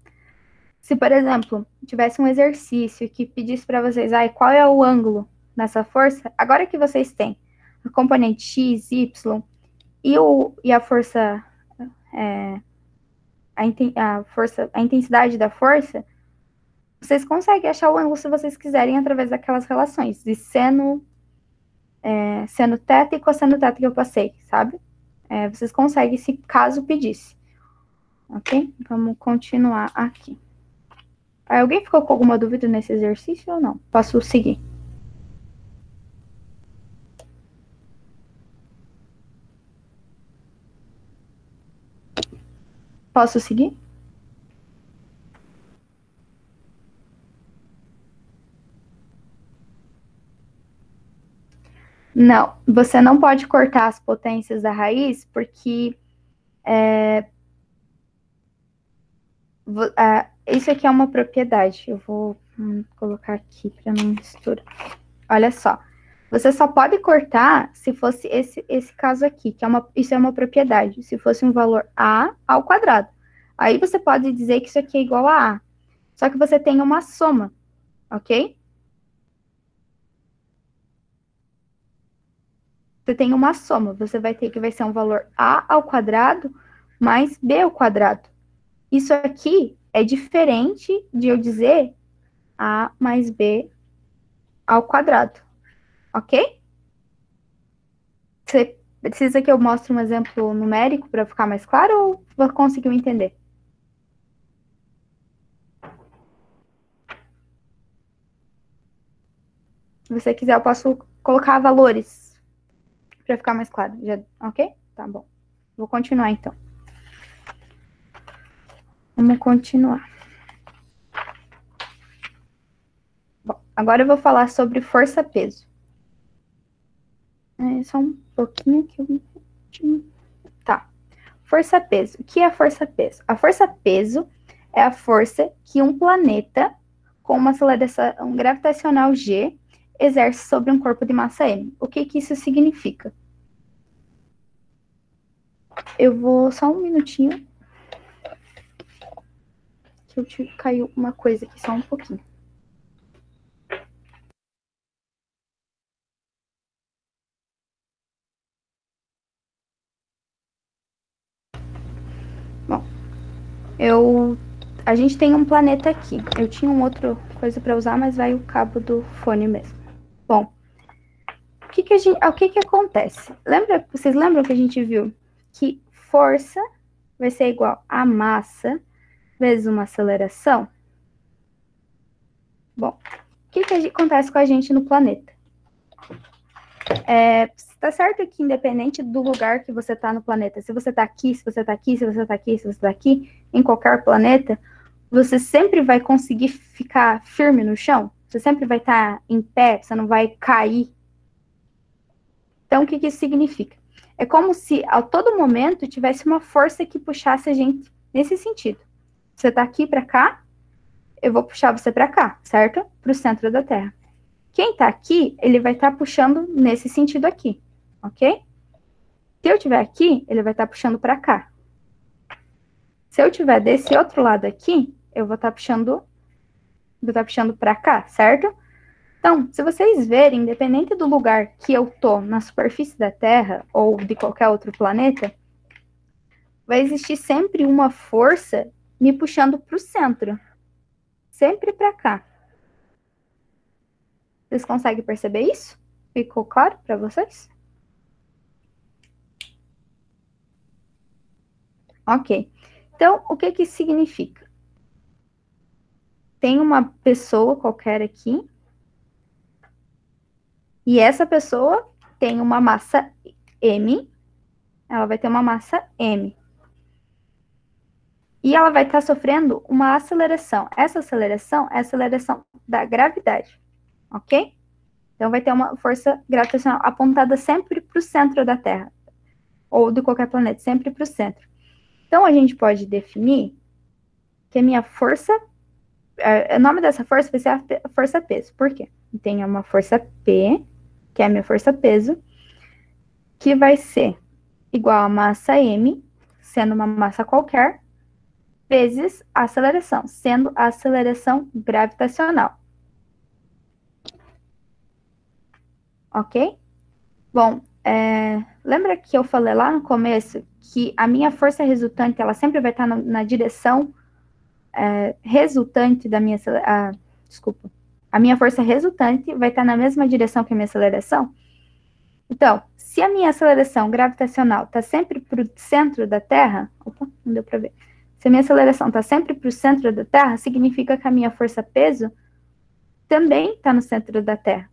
se, por exemplo, tivesse um exercício que pedisse para vocês, qual é o ângulo nessa força? Agora que vocês têm a componente x, y e a força, a intensidade da força, vocês conseguem achar o ângulo se vocês quiserem através daquelas relações de seno θ e cosseno θ que eu passei, sabe? Vocês conseguem se caso pedisse. Ok? Vamos continuar aqui. Alguém ficou com alguma dúvida nesse exercício ou não? Posso seguir? Posso seguir? Não, você não pode cortar as potências da raiz, porque isso aqui é uma propriedade. Eu vou colocar aqui para não misturar. Olha só. Você só pode cortar se fosse esse caso aqui, que isso é uma propriedade. Se fosse um valor A ao quadrado. Aí você pode dizer que isso aqui é igual a A. Só que você tem uma soma, ok? Você tem uma soma. Você vai ter que vai ser um valor A ao quadrado mais B ao quadrado. Isso aqui é diferente de eu dizer A mais B ao quadrado, ok? Você precisa que eu mostre um exemplo numérico para ficar mais claro ou você conseguiu entender? Se você quiser, eu posso colocar valores para ficar mais claro. Já, ok? Tá bom. Vou continuar então. Vamos continuar. Bom, agora eu vou falar sobre força-peso. Só um pouquinho que eu... Tá. Força-peso. O que é força-peso? A força-peso é a força que um planeta com uma aceleração gravitacional g exerce sobre um corpo de massa m. O que isso significa? Eu vou só um minutinho que caiu uma coisa aqui, só um pouquinho. Bom, a gente tem um planeta aqui. Eu tinha uma outra coisa para usar, mas vai o cabo do fone mesmo. Bom, o que acontece? Vocês lembram que a gente viu que força vai ser igual a massa vezes uma aceleração? Bom, o que acontece com a gente no planeta? Tá certo que independente do lugar que você tá no planeta, se você tá aqui, se você tá aqui, se você tá aqui, se você tá aqui, em qualquer planeta, você sempre vai conseguir ficar firme no chão? Você sempre vai estar em pé, você não vai cair. Então, o que isso significa? É como se, a todo momento, tivesse uma força que puxasse a gente nesse sentido. Você tá aqui para cá, eu vou puxar você para cá, certo? Para o centro da Terra. Quem tá aqui, ele vai estar puxando nesse sentido aqui, ok? Se eu estiver aqui, ele vai estar puxando para cá. Se eu estiver desse outro lado aqui, eu vou estar puxando para cá, certo? Então, se vocês verem, independente do lugar que eu tô na superfície da Terra ou de qualquer outro planeta, vai existir sempre uma força me puxando para o centro. Sempre para cá. Vocês conseguem perceber isso? Ficou claro para vocês? Ok. Então, o que isso significa? Tem uma pessoa qualquer aqui, e essa pessoa tem uma massa M, ela vai ter uma massa M. E ela vai estar sofrendo uma aceleração. Essa aceleração é a aceleração da gravidade, ok? Então, vai ter uma força gravitacional apontada sempre para o centro da Terra, ou de qualquer planeta, sempre para o centro. Então, a gente pode definir que a minha força, o nome dessa força vai ser a força peso. Por quê? Tem uma força P, que é a minha força peso, que vai ser igual a massa M, sendo uma massa qualquer, vezes a aceleração, sendo a aceleração gravitacional. Ok? Bom, lembra que eu falei lá no começo que a minha força resultante, ela sempre vai estar na direção resultante da minha... desculpa. A minha força resultante vai estar na mesma direção que a minha aceleração? Então, se a minha aceleração gravitacional está sempre para o centro da Terra... Opa, não deu para ver. Se a minha aceleração está sempre para o centro da Terra, significa que a minha força-peso também está no centro da Terra.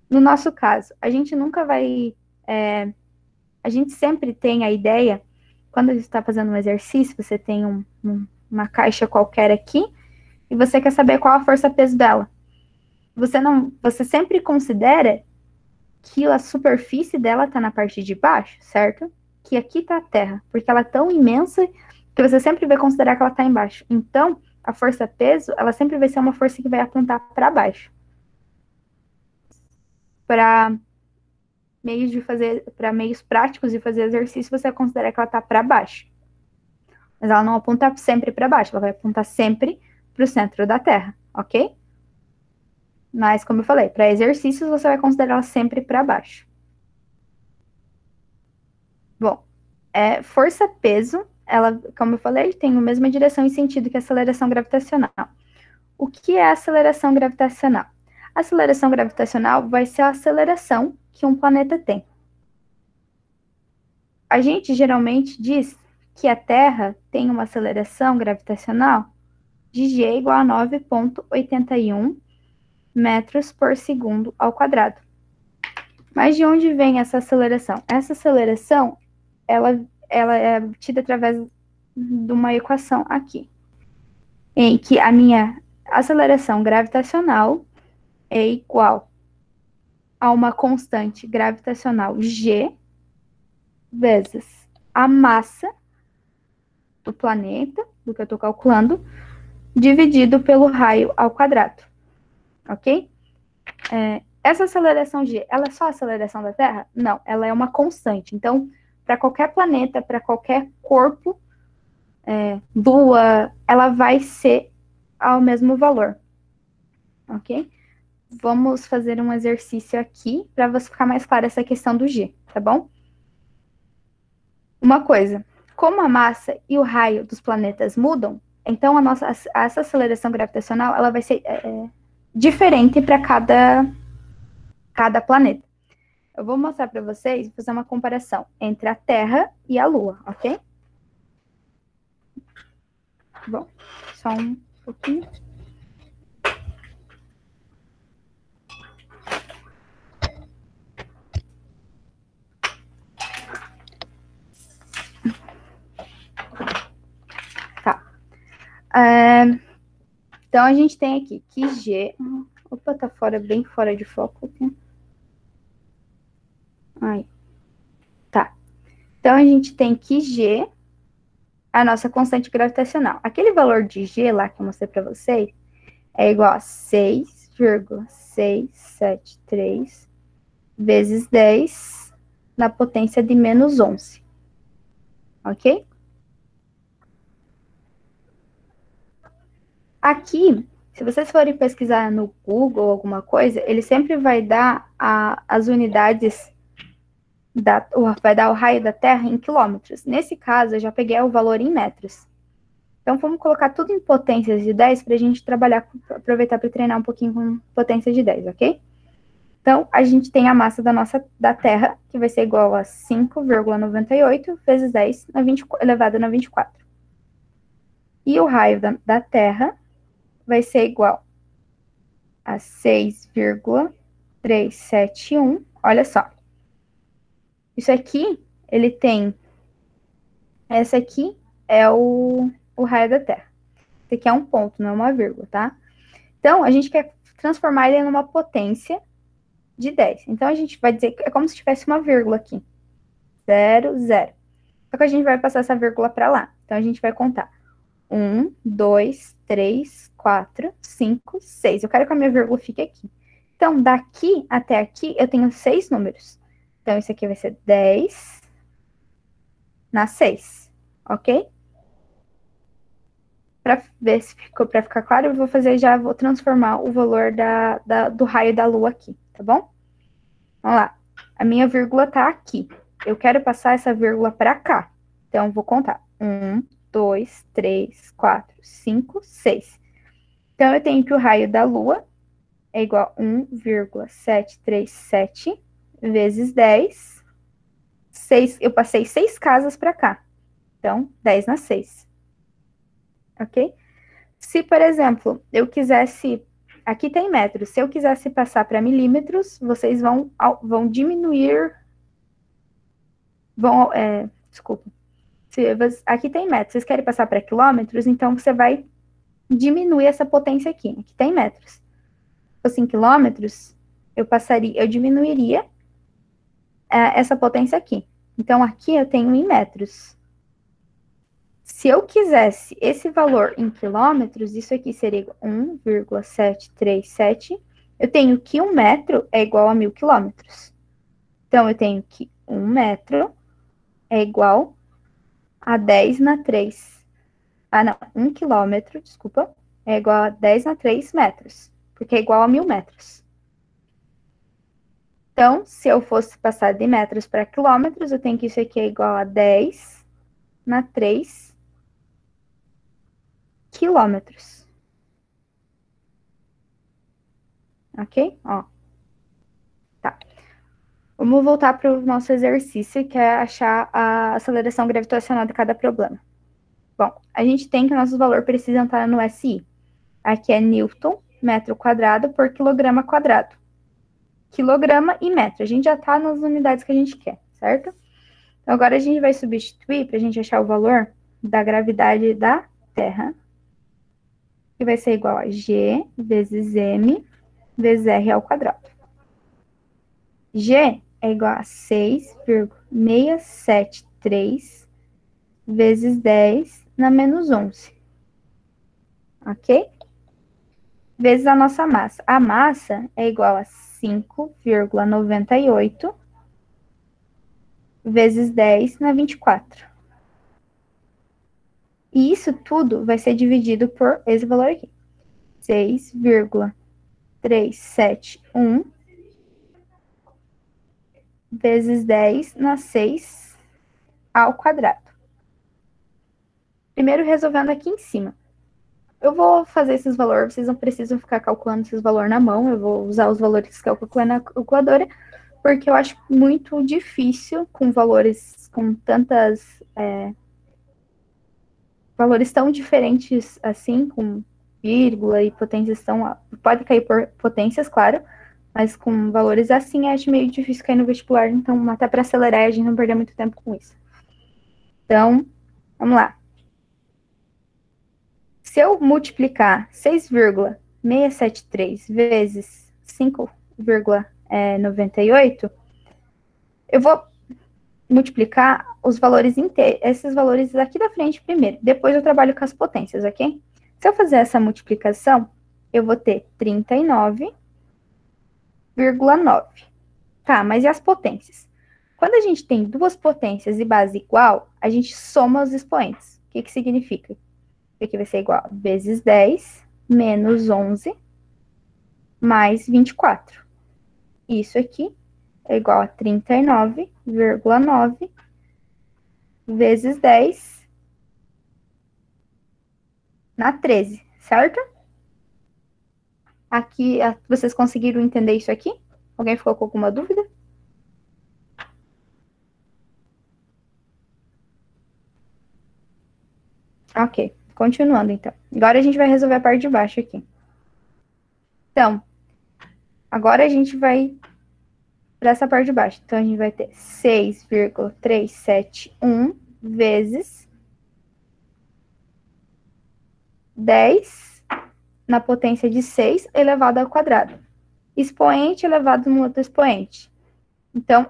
No nosso caso, a gente nunca vai... a gente sempre tem a ideia, quando a gente está fazendo um exercício, você tem uma caixa qualquer aqui, e você quer saber qual a força-peso dela. Você sempre considera que a superfície dela está na parte de baixo, certo? Que aqui está a Terra, porque ela é tão imensa que você sempre vai considerar que ela está embaixo. Então, a força-peso, ela sempre vai ser uma força que vai apontar para baixo. Para meios práticos de fazer exercício, você considera que ela está para baixo. Mas ela não aponta sempre para baixo, ela vai apontar sempre para o centro da Terra, ok? Mas, como eu falei, para exercícios você vai considerar ela sempre para baixo. Bom, força-peso, ela, como eu falei, tem a mesma direção e sentido que a aceleração gravitacional. O que é a aceleração gravitacional? A aceleração gravitacional vai ser a aceleração que um planeta tem. A gente geralmente diz que a Terra tem uma aceleração gravitacional de G igual a 9,81 metros por segundo ao quadrado. Mas de onde vem essa aceleração? Essa aceleração, ela é obtida através de uma equação aqui, em que a minha aceleração gravitacional é igual a uma constante gravitacional G vezes a massa do planeta, do que eu estou calculando, dividido pelo raio ao quadrado, ok? Essa aceleração G, ela é só a aceleração da Terra? Não, ela é uma constante. Então, para qualquer planeta, para qualquer corpo, Lua, ela vai ser ao mesmo valor, ok? Vamos fazer um exercício aqui para você ficar mais clara essa questão do G, tá bom? Uma coisa, como a massa e o raio dos planetas mudam, então essa aceleração gravitacional ela vai ser diferente para cada planeta. Eu vou mostrar para vocês, fazer uma comparação entre a Terra e a Lua, ok? Bom, só um pouquinho. Tá. Então, a gente tem aqui que G... Opa, tá bem fora de foco aqui. Aí. Tá. Então, a gente tem que G, a nossa constante gravitacional. Aquele valor de G lá que eu mostrei para vocês é igual a 6,673 vezes 10 na potência de menos 11. Ok? Aqui, se vocês forem pesquisar no Google alguma coisa, ele sempre vai dar as unidades, vai dar o raio da Terra em quilômetros. Nesse caso, eu já peguei o valor em metros. Então, vamos colocar tudo em potências de 10 para a gente trabalhar, aproveitar para treinar um pouquinho com potência de 10, ok? Então, a gente tem a massa da Terra, que vai ser igual a 5,98 vezes 10 elevado na 24. E o raio da Terra vai ser igual a 6,371. Olha só. Isso aqui, ele tem... Essa aqui é o raio da Terra. Esse aqui é um ponto, não é uma vírgula, tá? Então, a gente quer transformar ele numa potência de 10. Então, a gente vai dizer que é como se tivesse uma vírgula aqui. 0, 0. Só que a gente vai passar essa vírgula para lá. Então, a gente vai contar 1, 2, 3, 4, 5, 6. Eu quero que a minha vírgula fique aqui. Então, daqui até aqui, eu tenho 6 números. Então, isso aqui vai ser 10 na 6, ok? Para ver se ficou, para ficar claro, eu vou fazer já, vou transformar o valor do raio da lua aqui, tá bom? Vamos lá. A minha vírgula tá aqui. Eu quero passar essa vírgula para cá. Então, eu vou contar. 1, 2, 3, 4, 5, 6. Então, eu tenho que o raio da lua é igual a 1,737 vezes 10. 6, eu passei 6 casas para cá. Então, 10 na 6. Ok? Se, por exemplo, eu quisesse... Aqui tem metros. Se eu quisesse passar para milímetros, vocês vão diminuir... Desculpa. Aqui tem metros. Vocês querem passar para quilômetros, então você vai diminuir essa potência aqui. Aqui tem metros. Se fosse em quilômetros, eu diminuiria essa potência aqui. Então, aqui eu tenho em metros. Se eu quisesse esse valor em quilômetros, isso aqui seria 1,737. Eu tenho que 1 metro é igual a 1.000 quilômetros. Então, eu tenho que 1 metro é igual a 10 na 3. Ah, não, 1 quilômetro, desculpa, é igual a 10 na 3 metros, porque é igual a 1.000 metros. Então, se eu fosse passar de metros para quilômetros, eu tenho que isso aqui é igual a 10 na 3 quilômetros. Ok? Ó. Tá. Vamos voltar para o nosso exercício, que é achar a aceleração gravitacional de cada problema. Bom, a gente tem que nossos valores precisam estar no SI. Aqui é Newton, metro quadrado por quilograma quadrado. Quilograma e metro. A gente já está nas unidades que a gente quer, certo? Então, agora a gente vai substituir para a gente achar o valor da gravidade da Terra, que vai ser igual a G vezes M vezes R ao quadrado. G é igual a 6,673 vezes 10 na menos 11. Ok? Vezes a nossa massa. A massa é igual a 5,98 vezes 10 na 24. E isso tudo vai ser dividido por esse valor aqui. 6,371 vezes 10 na 6 ao quadrado. Primeiro, resolvendo aqui em cima. Eu vou fazer esses valores, vocês não precisam ficar calculando esses valores na mão, eu vou usar os valores que eu calculei na calculadora, porque eu acho muito difícil com valores, com tantas... valores tão diferentes assim, com vírgula e potências tão... Pode cair por potências, claro, mas com valores assim, acho meio difícil cair no vestibular, então até para acelerar a gente não perder muito tempo com isso. Então, vamos lá. Se eu multiplicar 6,673 vezes 5,98, eu vou multiplicar os valores inteiros, esses valores aqui da frente primeiro. Depois eu trabalho com as potências, ok? Se eu fazer essa multiplicação, eu vou ter 39,9. Tá, mas e as potências? Quando a gente tem duas potências e base igual, a gente soma os expoentes. O que que significa? Aqui vai ser igual a vezes 10 menos 11 mais 24. Isso aqui é igual a 39,9 vezes 10 na 13, certo? Aqui, vocês conseguiram entender isso aqui? Alguém ficou com alguma dúvida? Ok, continuando então. Agora a gente vai resolver a parte de baixo aqui. Então, agora a gente vai para essa parte de baixo. Então, a gente vai ter 6,371 vezes 10 na potência de 6 elevado ao quadrado. Expoente elevado no outro expoente. Então,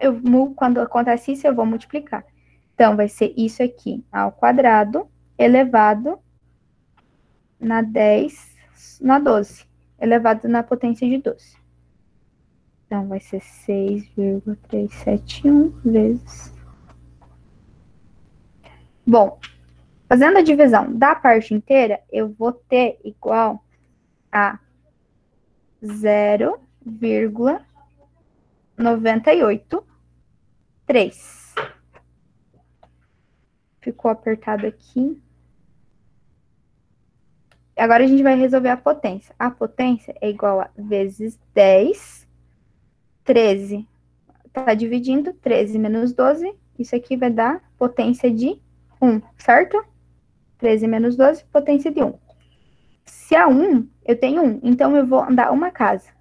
quando acontece isso, eu vou multiplicar. Então, vai ser isso aqui ao quadrado elevado na 10 na 12, elevado na potência de 12. Então, vai ser 6,371 vezes... Bom, Fazendo a divisão da parte inteira, eu vou ter igual a 0,983. Ficou apertado aqui. Agora a gente vai resolver a potência. A potência é igual a vezes 10, 13. Tá dividindo 13 menos 12. Isso aqui vai dar potência de 1, certo? 13 menos 12, potência de 1. Se a 1, eu tenho 1, então eu vou andar uma casa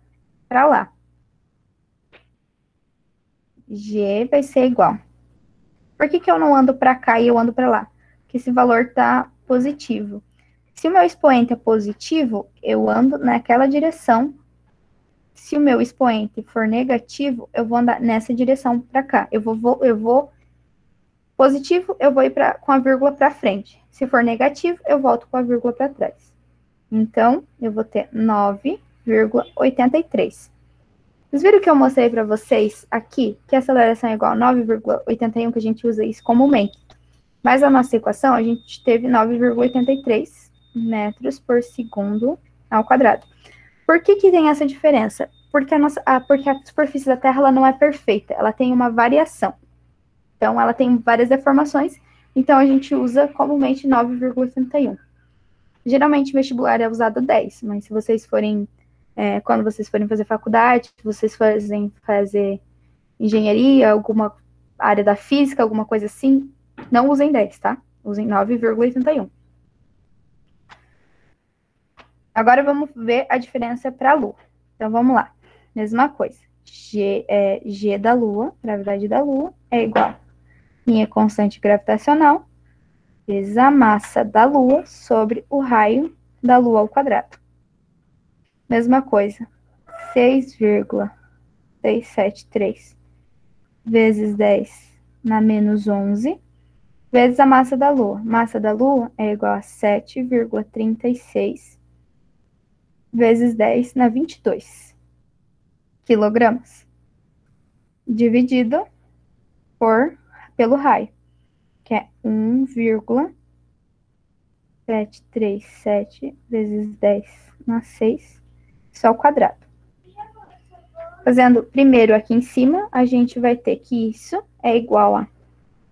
para lá. G vai ser igual. Por que eu não ando para cá e eu ando para lá? Porque esse valor está positivo. Se o meu expoente é positivo, eu ando naquela direção. Se o meu expoente for negativo, eu vou andar nessa direção para cá. Eu vou positivo, eu vou ir com a vírgula para frente. Se for negativo, eu volto com a vírgula para trás. Então, eu vou ter 9,83. Vocês viram que eu mostrei para vocês aqui que a aceleração é igual a 9,81, que a gente usa isso comumente. Mas a nossa equação, a gente teve 9,83 metros por segundo ao quadrado. Por que tem essa diferença? Porque porque a superfície da Terra ela não é perfeita, ela tem uma variação. Então, ela tem várias deformações, então a gente usa comumente 9,81. Geralmente, vestibular é usado 10, mas se vocês forem, quando vocês forem fazer faculdade, se vocês forem fazer engenharia, alguma área da física, alguma coisa assim, não usem 10, tá? Usem 9,81. Agora vamos ver a diferença para a Lua. Então, vamos lá. Mesma coisa. G da Lua, gravidade da Lua, é igual a minha constante gravitacional vezes a massa da Lua sobre o raio da Lua ao quadrado. Mesma coisa. 6,673 vezes 10 na menos 11 vezes a massa da Lua. Massa da Lua é igual a 7,36 vezes 10 na 22 quilogramas, dividido pelo raio, que é 1,737 vezes 10 na 6, isso ao quadrado. Fazendo primeiro aqui em cima, a gente vai ter que isso é igual a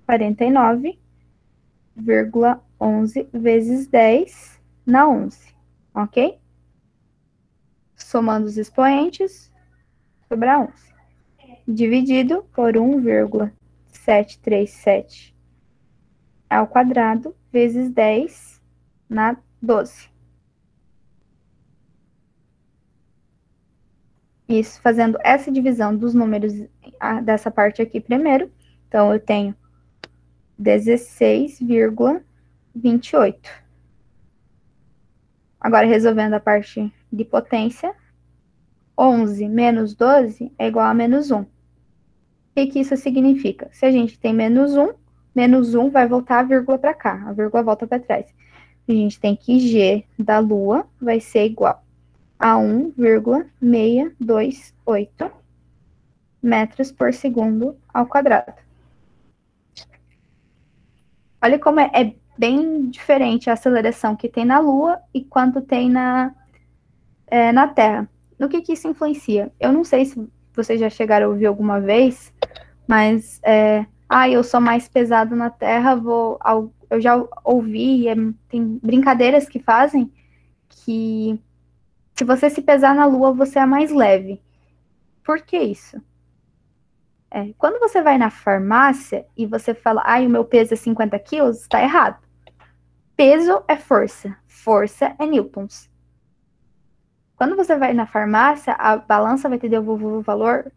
49,11 vezes 10 na 11, ok? Somando os expoentes, sobra 11. Dividido por 1,737 ao quadrado vezes 10 na 12. Isso, fazendo essa divisão dos números dessa parte aqui primeiro. Então, eu tenho 16,28. Agora, resolvendo a parte de potência, 11 menos 12 é igual a menos 1. O que isso significa? Se a gente tem menos 1 vai voltar a vírgula para cá, a vírgula volta para trás. A gente tem que G da Lua vai ser igual a 1,628 metros por segundo ao quadrado. Olha como é bem diferente a aceleração que tem na Lua e quanto tem na Terra. No que isso influencia? Eu não sei se vocês já chegaram a ouvir alguma vez, mas eu sou mais pesado na Terra, eu já ouvi, tem brincadeiras que fazem que se você se pesar na Lua, você é mais leve. Por que isso? Quando você vai na farmácia e você fala, o meu peso é 50 quilos, está errado. Peso é força, força é newtons. Quando você vai na farmácia, a balança vai te devolver o valor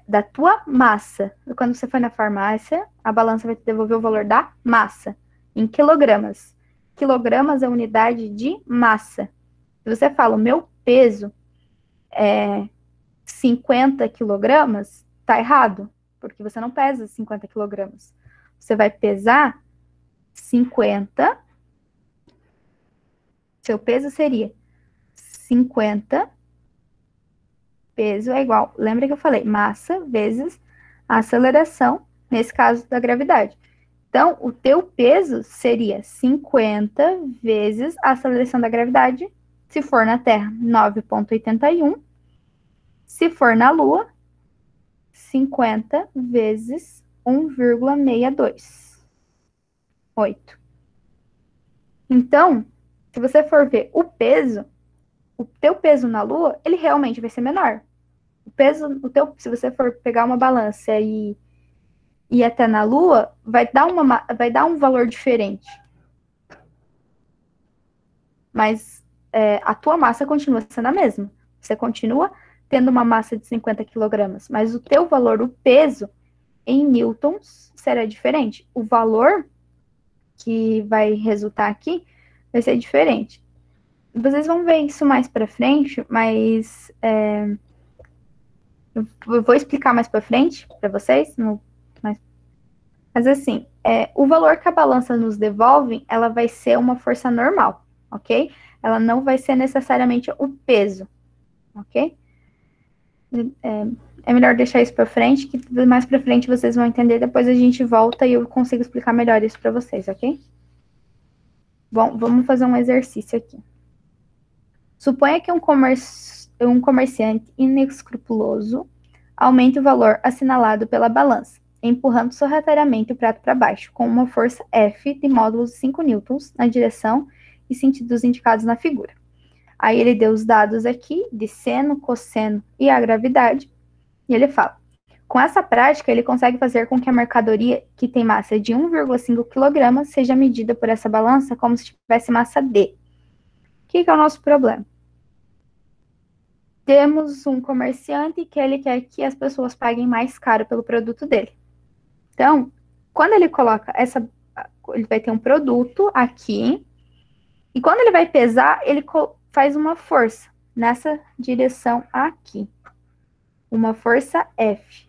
da tua massa. Quando você for na farmácia, a balança vai te devolver o valor da massa, em quilogramas. Quilogramas é unidade de massa. Se você fala, o meu peso é 50 quilogramas, tá errado, porque você não pesa 50 quilogramas. Você vai pesar 50, seu peso seria 50, peso é igual, lembra que eu falei, massa vezes a aceleração, nesse caso da gravidade. Então, o teu peso seria 50 vezes a aceleração da gravidade, se for na Terra, 9,81. Se for na Lua, 50 vezes 1,62. 8. Então, se você for ver o teu peso na Lua, ele realmente vai ser menor. Se você for pegar uma balança e ir até na Lua, vai dar um valor diferente. Mas a tua massa continua sendo a mesma. Você continua tendo uma massa de 50 quilogramas, mas o teu valor, o peso, em newtons, será diferente. O valor que vai resultar aqui vai ser diferente. Vocês vão ver isso mais para frente, mas eu vou explicar mais para frente para vocês. Mas assim, o valor que a balança nos devolve, ela vai ser uma força normal, ok? Ela não vai ser necessariamente o peso, ok? É melhor deixar isso para frente, que mais para frente vocês vão entender. Depois a gente volta e eu consigo explicar melhor isso para vocês, ok? Bom, vamos fazer um exercício aqui. Suponha que um comerciante inescrupuloso aumente o valor assinalado pela balança, empurrando sorrateiramente o prato para baixo, com uma força F de módulos de 5 newtons na direção e sentidos indicados na figura. Aí ele deu os dados aqui de seno, cosseno e a gravidade, e ele fala: com essa prática, ele consegue fazer com que a mercadoria, que tem massa de 1,5 kg, seja medida por essa balança como se tivesse massa D. O que é o nosso problema? Temos um comerciante que ele quer que as pessoas paguem mais caro pelo produto dele. Então, quando ele coloca ele vai ter um produto aqui, e quando ele vai pesar, ele faz uma força nessa direção aqui. Uma força F.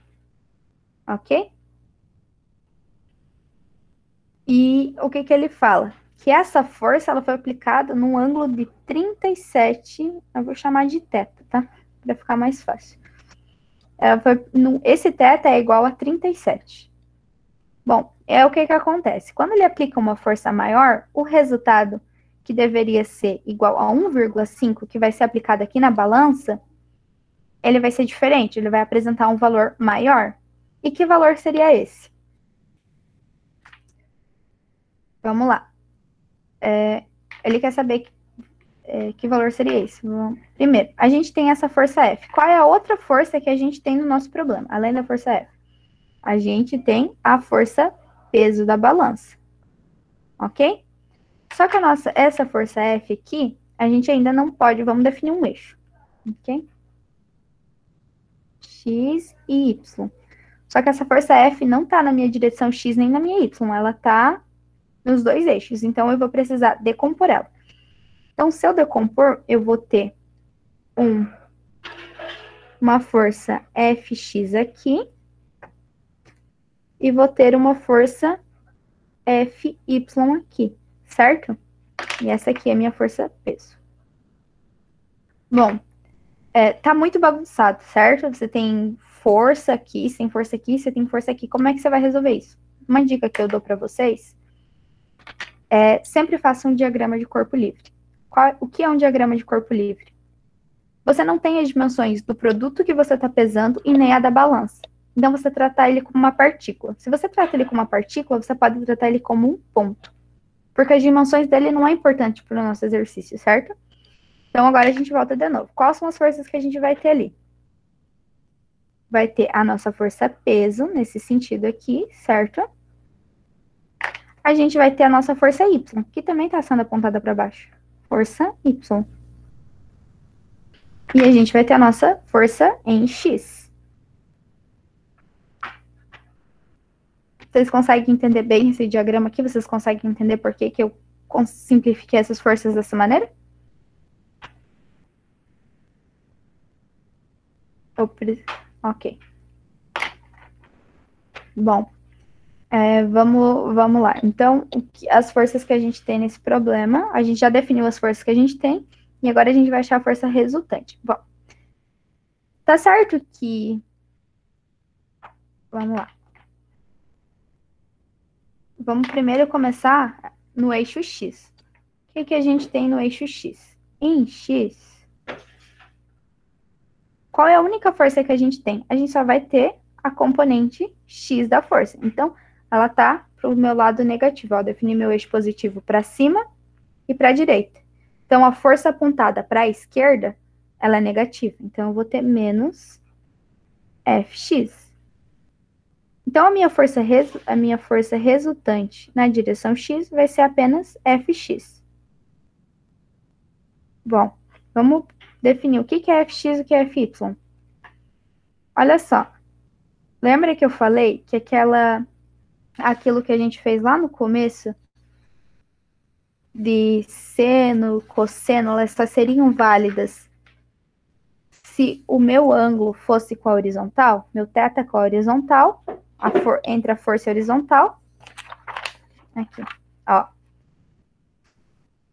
Ok? E o que ele fala? Que essa força ela foi aplicada num ângulo de 37, eu vou chamar de θ, tá? Para ficar mais fácil. Esse θ é igual a 37. Bom, o que acontece? Quando ele aplica uma força maior, o resultado, que deveria ser igual a 1,5, que vai ser aplicado aqui na balança, ele vai ser diferente, ele vai apresentar um valor maior. E que valor seria esse? Vamos lá. Ele quer saber que valor seria esse. Primeiro, a gente tem essa força F. Qual é a outra força que a gente tem no nosso problema, além da força F? A gente tem a força peso da balança. Ok? Só que essa força F aqui, a gente ainda não pode, vamos definir um eixo. Ok? X e Y. Só que essa força F não está na minha direção X nem na minha Y, ela está nos dois eixos. Então, eu vou precisar decompor ela. Então, se eu decompor, eu vou ter uma força Fx aqui e vou ter uma força Fy aqui, certo? E essa aqui é a minha força peso. Bom, tá muito bagunçado, certo? Você tem força aqui, você tem força aqui, você tem força aqui. Como é que você vai resolver isso? Uma dica que eu dou para vocês sempre faça um diagrama de corpo livre. O que é um diagrama de corpo livre? Você não tem as dimensões do produto que você está pesando e nem a da balança. Então, você trata ele como uma partícula. Se você trata ele como uma partícula, você pode tratar ele como um ponto. Porque as dimensões dele não é importante para o nosso exercício, certo? Então, agora a gente volta de novo. Quais são as forças que a gente vai ter ali? Vai ter a nossa força peso, nesse sentido aqui, certo? A gente vai ter a nossa força Y, que também está sendo apontada para baixo. Força Y. E a gente vai ter a nossa força em X. Vocês conseguem entender bem esse diagrama aqui? Vocês conseguem entender por que eu simplifiquei essas forças dessa maneira? Ok. Bom, vamos lá. Então, as forças que a gente tem nesse problema, a gente já definiu as forças que a gente tem, e agora a gente vai achar a força resultante. Bom, tá certo que... Vamos lá. vamos primeiro começar no eixo X. O que a gente tem no eixo X? Em X, qual é a única força que a gente tem? A gente só vai ter a componente X da força. Então, ela está para o meu lado negativo. Eu defini meu eixo positivo para cima e para a direita. Então, a força apontada para a esquerda, ela é negativa. Então, eu vou ter menos Fx. Então, a minha força resultante na direção x vai ser apenas Fx. Bom, vamos definir o que é Fx e o que é Fy. Olha só. Lembra que eu falei que aquilo que a gente fez lá no começo, de seno, cosseno, elas só seriam válidas se o meu ângulo fosse com a horizontal, meu θ com a horizontal, entre a força e a horizontal. Aqui, ó.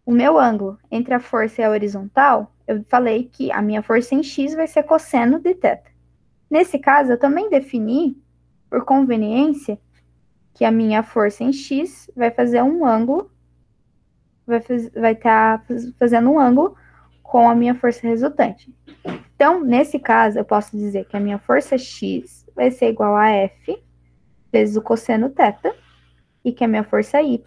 O meu ângulo entre a força e a horizontal, eu falei que a minha força em x vai ser cosseno de θ. Nesse caso, eu também defini, por conveniência, que a minha força em x vai fazer um ângulo, vai estar fazendo um ângulo com a minha força resultante. Então, nesse caso, eu posso dizer que a minha força x vai ser igual a F vezes o cosseno θ, e que a minha força y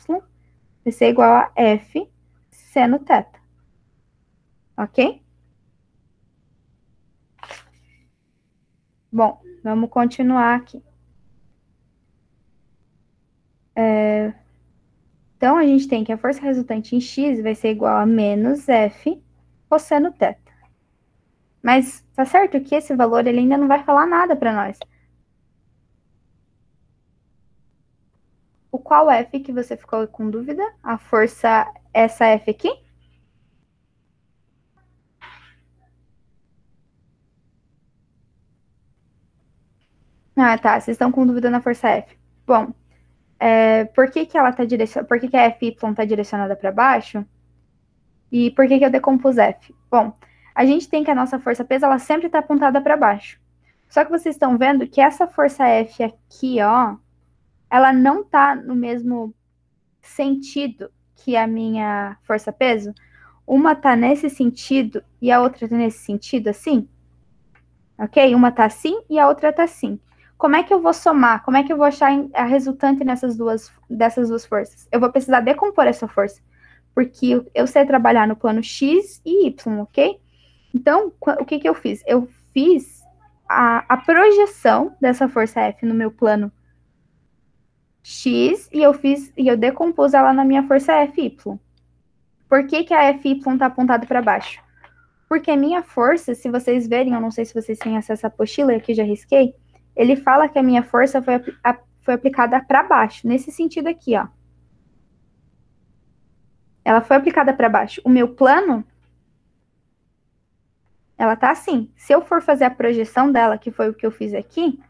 vai ser igual a F seno θ. Ok? Bom, vamos continuar aqui. Então, a gente tem que a força resultante em x vai ser igual a menos F cosseno θ. Mas tá certo que esse valor ele ainda não vai falar nada para nós. O qual F que você ficou com dúvida? A força, essa F aqui? Ah, tá. Vocês estão com dúvida na força F. Bom, por que ela tá por que a FY está direcionada para baixo? E por que eu decompus F? Bom, a gente tem que a nossa força peso, ela sempre está apontada para baixo. Só que vocês estão vendo que essa força F aqui, ó, ela não está no mesmo sentido que a minha força peso. Uma está nesse sentido e a outra está nesse sentido, assim. Ok? Uma está assim e a outra está assim. Como é que eu vou somar? Como é que eu vou achar a resultante dessas duas forças? Eu vou precisar decompor essa força, porque eu sei trabalhar no plano X e Y, ok? Então, o que eu fiz? Eu fiz a projeção dessa força F no meu plano X e eu decompus ela na minha força FY. Por que a FY está apontada para baixo? Porque a minha força, se vocês verem, eu não sei se vocês têm acesso à apostila, aqui já risquei, ele fala que a minha força foi aplicada para baixo, nesse sentido aqui, ó. Ela foi aplicada para baixo. O meu plano, ela tá assim. Se eu for fazer a projeção dela, que foi o que eu fiz aqui,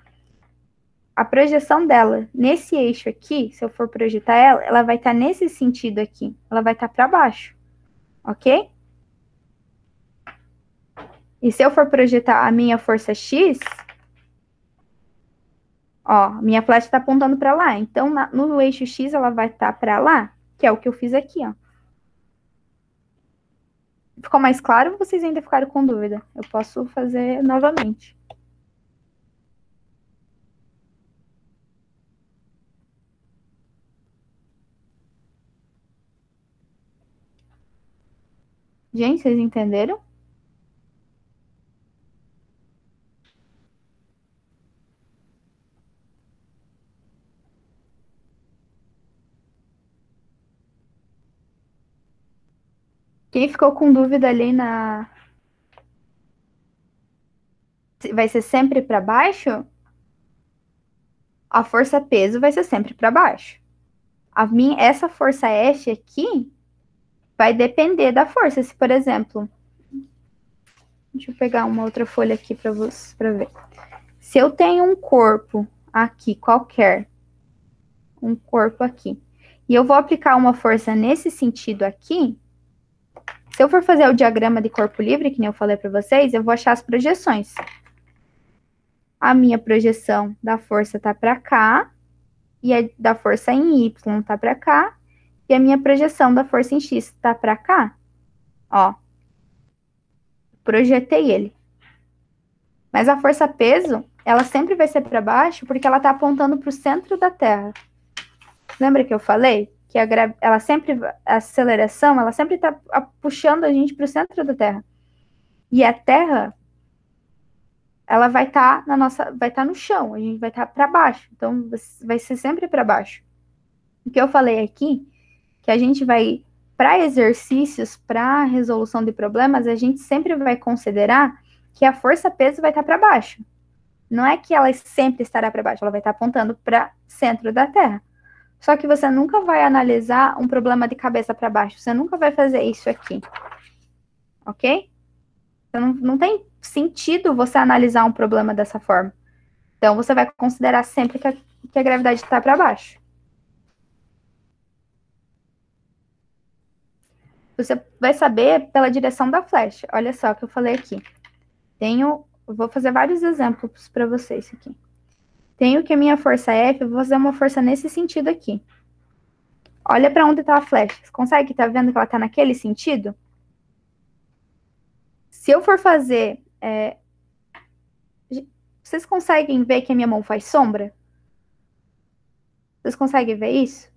a projeção dela nesse eixo aqui, se eu for projetar ela, ela vai estar nesse sentido aqui. Ela vai estar para baixo, ok? E se eu for projetar a minha força X, ó, minha flecha está apontando para lá. Então, no eixo X, ela vai estar para lá, que é o que eu fiz aqui, ó. Ficou mais claro ou vocês ainda ficaram com dúvida? Eu posso fazer novamente. Gente, vocês entenderam? Quem ficou com dúvida ali na... Vai ser sempre para baixo? A força peso vai ser sempre para baixo. Essa força F aqui vai depender da força. Se, por exemplo... Deixa eu pegar uma outra folha aqui para ver. Se eu tenho um corpo aqui, qualquer, um corpo aqui, e eu vou aplicar uma força nesse sentido aqui, se eu for fazer o diagrama de corpo livre, que nem eu falei para vocês, eu vou achar as projeções. A minha projeção da força tá para cá, e a da força em Y tá para cá, e a minha projeção da força em X tá para cá. Ó, projetei ele. Mas a força-peso, ela sempre vai ser para baixo porque ela tá apontando para o centro da Terra. Lembra que eu falei que ela sempre, a aceleração, ela sempre tá puxando a gente para o centro da Terra. E a Terra, ela vai estar vai estar no chão, a gente vai estar para baixo. Então vai ser sempre para baixo. O que eu falei aqui, que a gente vai para exercícios, para resolução de problemas, a gente sempre vai considerar que a força-peso vai estar para baixo. Não é que ela sempre estará para baixo, ela vai estar apontando para centro da Terra. Só que você nunca vai analisar um problema de cabeça para baixo. Você nunca vai fazer isso aqui. Ok? Então, não tem sentido você analisar um problema dessa forma. Então, você vai considerar sempre que a gravidade está para baixo. Você vai saber pela direção da flecha. Olha só o que eu falei aqui. Vou fazer vários exemplos para vocês aqui. Tenho que a minha força F, eu vou fazer uma força nesse sentido aqui. Olha para onde está a flecha. Você consegue estar vendo que ela está naquele sentido? Se eu for fazer... Vocês conseguem ver que a minha mão faz sombra? Vocês conseguem ver isso?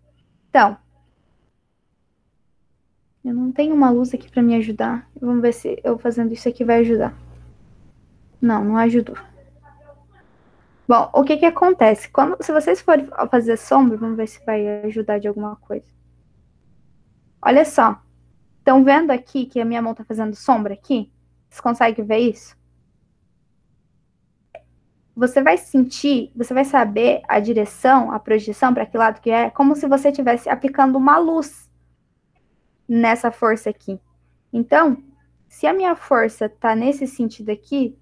Então, eu não tenho uma luz aqui para me ajudar. Vamos ver se eu fazendo isso aqui vai ajudar. Não, não ajudou. Bom, o que que acontece? Se vocês forem fazer sombra, vamos ver se vai ajudar de alguma coisa. Olha só. Estão vendo aqui que a minha mão está fazendo sombra aqui? Vocês conseguem ver isso? Você vai sentir, você vai saber a direção, a projeção para que lado que é, como se você estivesse aplicando uma luz nessa força aqui. Então, se a minha força está nesse sentido aqui,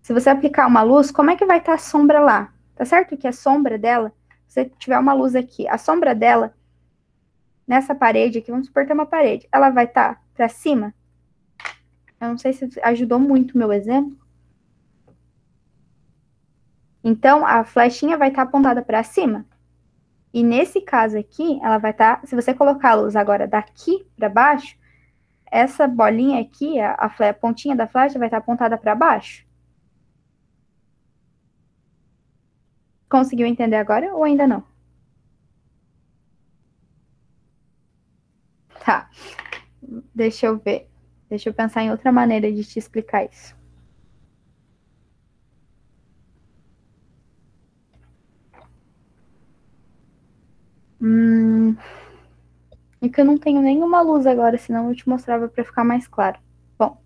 se você aplicar uma luz, como é que vai estar a sombra lá? Tá certo que a sombra dela, se você tiver uma luz aqui, a sombra dela nessa parede aqui, vamos supor que é uma parede, ela vai estar para cima? Eu não sei se ajudou muito o meu exemplo. Então, a flechinha vai estar apontada para cima. E nesse caso aqui, ela vai estar, se você colocar a luz agora daqui para baixo, essa bolinha aqui, a pontinha da flecha vai estar apontada para baixo. Conseguiu entender agora ou ainda não? Tá. Deixa eu ver. Deixa eu pensar em outra maneira de te explicar isso. É que eu não tenho nenhuma luz agora, senão eu te mostrava para ficar mais claro. Bom,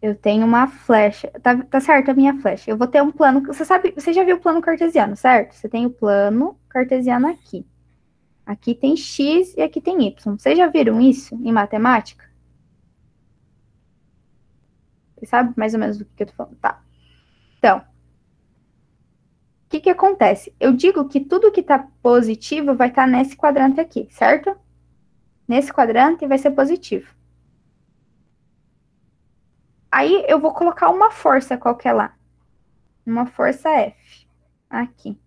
eu tenho uma flecha. Tá certo a minha flecha. Eu vou ter um plano. Você já viu o plano cartesiano, certo? Você tem o plano cartesiano aqui. Aqui tem X e aqui tem Y. Vocês já viram isso em matemática? Você sabe mais ou menos do que eu tô falando? Tá. Então, o que que acontece? Eu digo que tudo que tá positivo vai estar nesse quadrante aqui, certo? Nesse quadrante vai ser positivo. Aí eu vou colocar uma força qualquer lá. Uma força F. Aqui.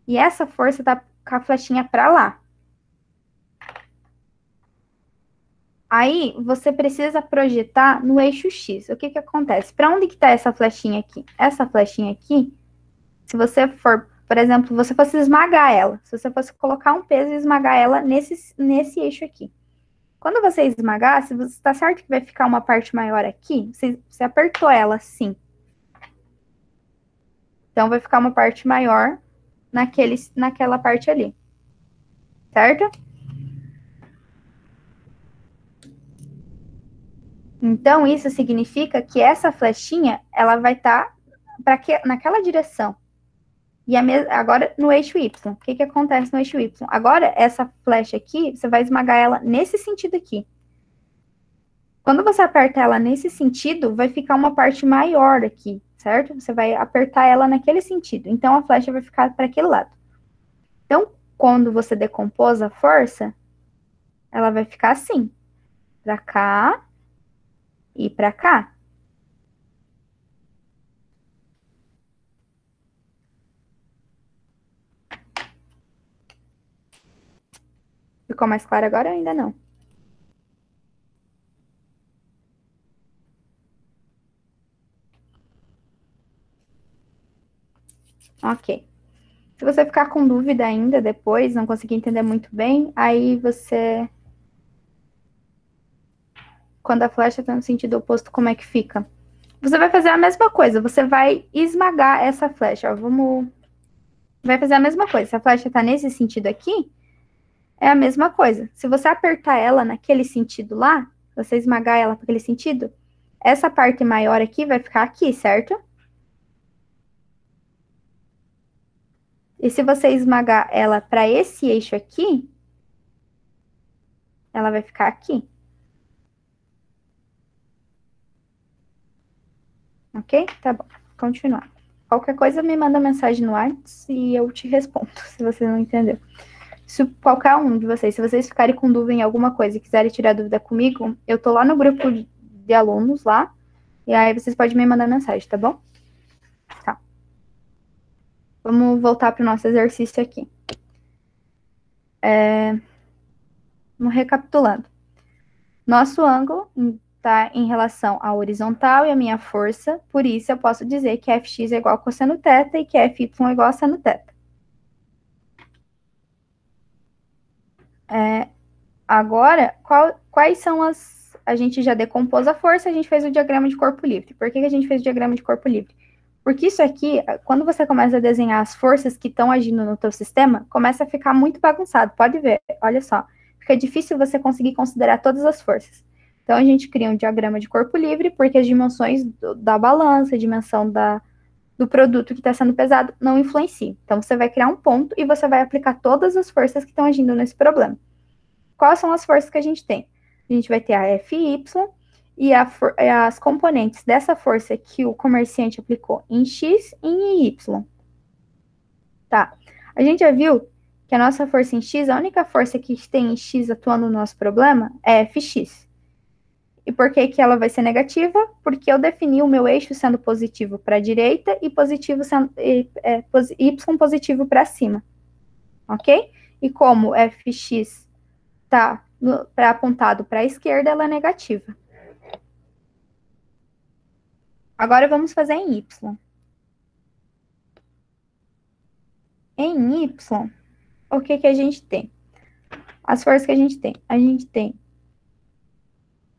E essa força tá com a flechinha para lá. Aí você precisa projetar no eixo X. O que que acontece? Para onde que tá essa flechinha aqui? Essa flechinha aqui, se você for, por exemplo, você fosse esmagar ela, se você fosse colocar um peso e esmagar ela nesse eixo aqui. Quando você esmagar, se você está certo que vai ficar uma parte maior aqui, você apertou ela assim. Então vai ficar uma parte maior naquela parte ali. Certo? Então, isso significa que essa flechinha, ela vai estar naquela direção. E agora, no eixo Y. O que que acontece no eixo Y? Agora, essa flecha aqui, você vai esmagar ela nesse sentido aqui. Quando você aperta ela nesse sentido, vai ficar uma parte maior aqui, certo? Você vai apertar ela naquele sentido. Então, a flecha vai ficar para aquele lado. Então, quando você decompôs a força, ela vai ficar assim. Para cá e para cá. Ficou mais claro agora ou ainda não? Ok. Se você ficar com dúvida ainda depois, não conseguir entender muito bem, aí você, quando a flecha está no sentido oposto, como é que fica? Você vai fazer a mesma coisa, você vai esmagar essa flecha. Ó, vai fazer a mesma coisa. Se a flecha está nesse sentido aqui, é a mesma coisa. Se você apertar ela naquele sentido lá, você esmagar ela para aquele sentido, essa parte maior aqui vai ficar aqui, certo? E se você esmagar ela para esse eixo aqui, ela vai ficar aqui. Ok? Tá bom. Continuar. Qualquer coisa me manda mensagem no WhatsApp e eu te respondo, se você não entendeu. Se qualquer um de vocês, se vocês ficarem com dúvida em alguma coisa e quiserem tirar dúvida comigo, eu tô lá no grupo de alunos lá, e aí vocês podem me mandar mensagem, tá bom? Tá. Vamos voltar pro nosso exercício aqui. Vamos recapitulando. Nosso ângulo está em relação à horizontal e a minha força, por isso eu posso dizer que fx é igual a cosseno θ e que fy é igual a seno θ. Agora, quais são as. A gente já decompôs a força, a gente fez o diagrama de corpo livre. Por que a gente fez o diagrama de corpo livre? Porque isso aqui, quando você começa a desenhar as forças que estão agindo no teu sistema, começa a ficar muito bagunçado. Pode ver, olha só. Fica difícil você conseguir considerar todas as forças. Então, a gente cria um diagrama de corpo livre, porque as dimensões da balança, a dimensão do produto que está sendo pesado, não influenciam. Então, você vai criar um ponto e você vai aplicar todas as forças que estão agindo nesse problema. Quais são as forças que a gente tem? A gente vai ter a FY e as componentes dessa força que o comerciante aplicou em X e em Y. Tá. A gente já viu que a nossa força em X, a única força que tem em X atuando no nosso problema é Fx. E por que que ela vai ser negativa? Porque eu defini o meu eixo sendo positivo para a direita e positivo sendo, Y positivo para cima. Ok? E como Fx está apontado para a esquerda, ela é negativa. Agora vamos fazer em Y. Em Y, o que que a gente tem? As forças que a gente tem. A gente tem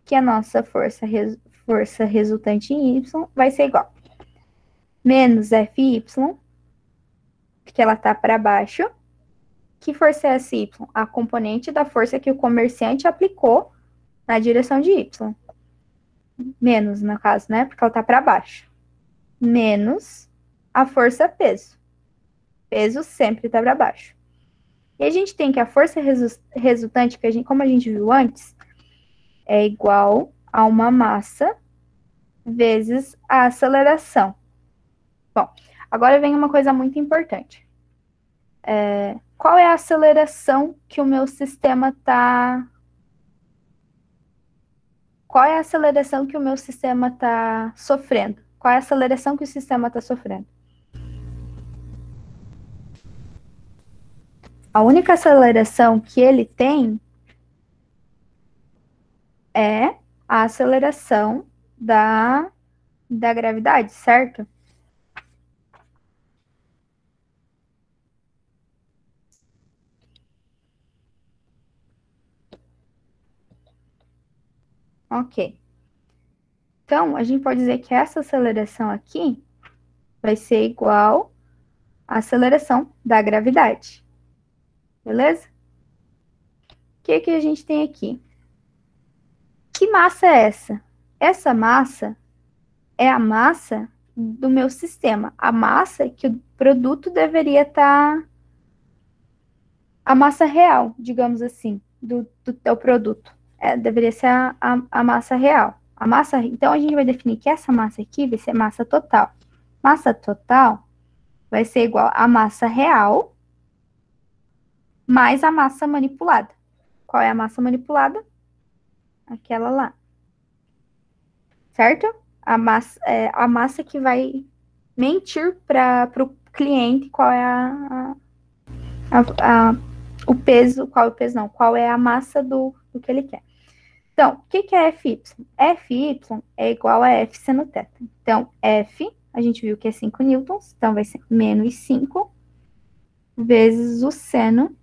que a nossa força resultante em Y vai ser igual menos Fy, que ela está para baixo. Que força é essa Y? A componente da força que o comerciante aplicou na direção de Y. Menos, no caso, né? Porque ela está para baixo. Menos a força peso. Peso sempre está para baixo. E a gente tem que a força resultante, que como a gente viu antes, é igual a uma massa vezes a aceleração. Bom, agora vem uma coisa muito importante. Qual é a aceleração que o meu sistema está... Qual é a aceleração que o meu sistema está sofrendo? Qual é a aceleração que o sistema está sofrendo? A única aceleração que ele tem é a aceleração da gravidade, certo? Ok. Então, a gente pode dizer que essa aceleração aqui vai ser igual à aceleração da gravidade. Beleza? O que que a gente tem aqui? Que massa é essa? Essa massa é a massa do meu sistema. A massa que o produto deveria estar... A massa real, digamos assim, do teu produto. Deveria ser a massa real. Então, a gente vai definir que essa massa aqui vai ser massa total. Massa total vai ser igual a massa real mais a massa manipulada. Qual é a massa manipulada? Aquela lá. Certo? A massa que vai mentir para o cliente qual é a o peso, qual é o peso não, qual é a massa do que ele quer. Então, o que é FY? FY é igual a F seno θ. Então, F, a gente viu que é 5 newtons, então vai ser menos 5 vezes o seno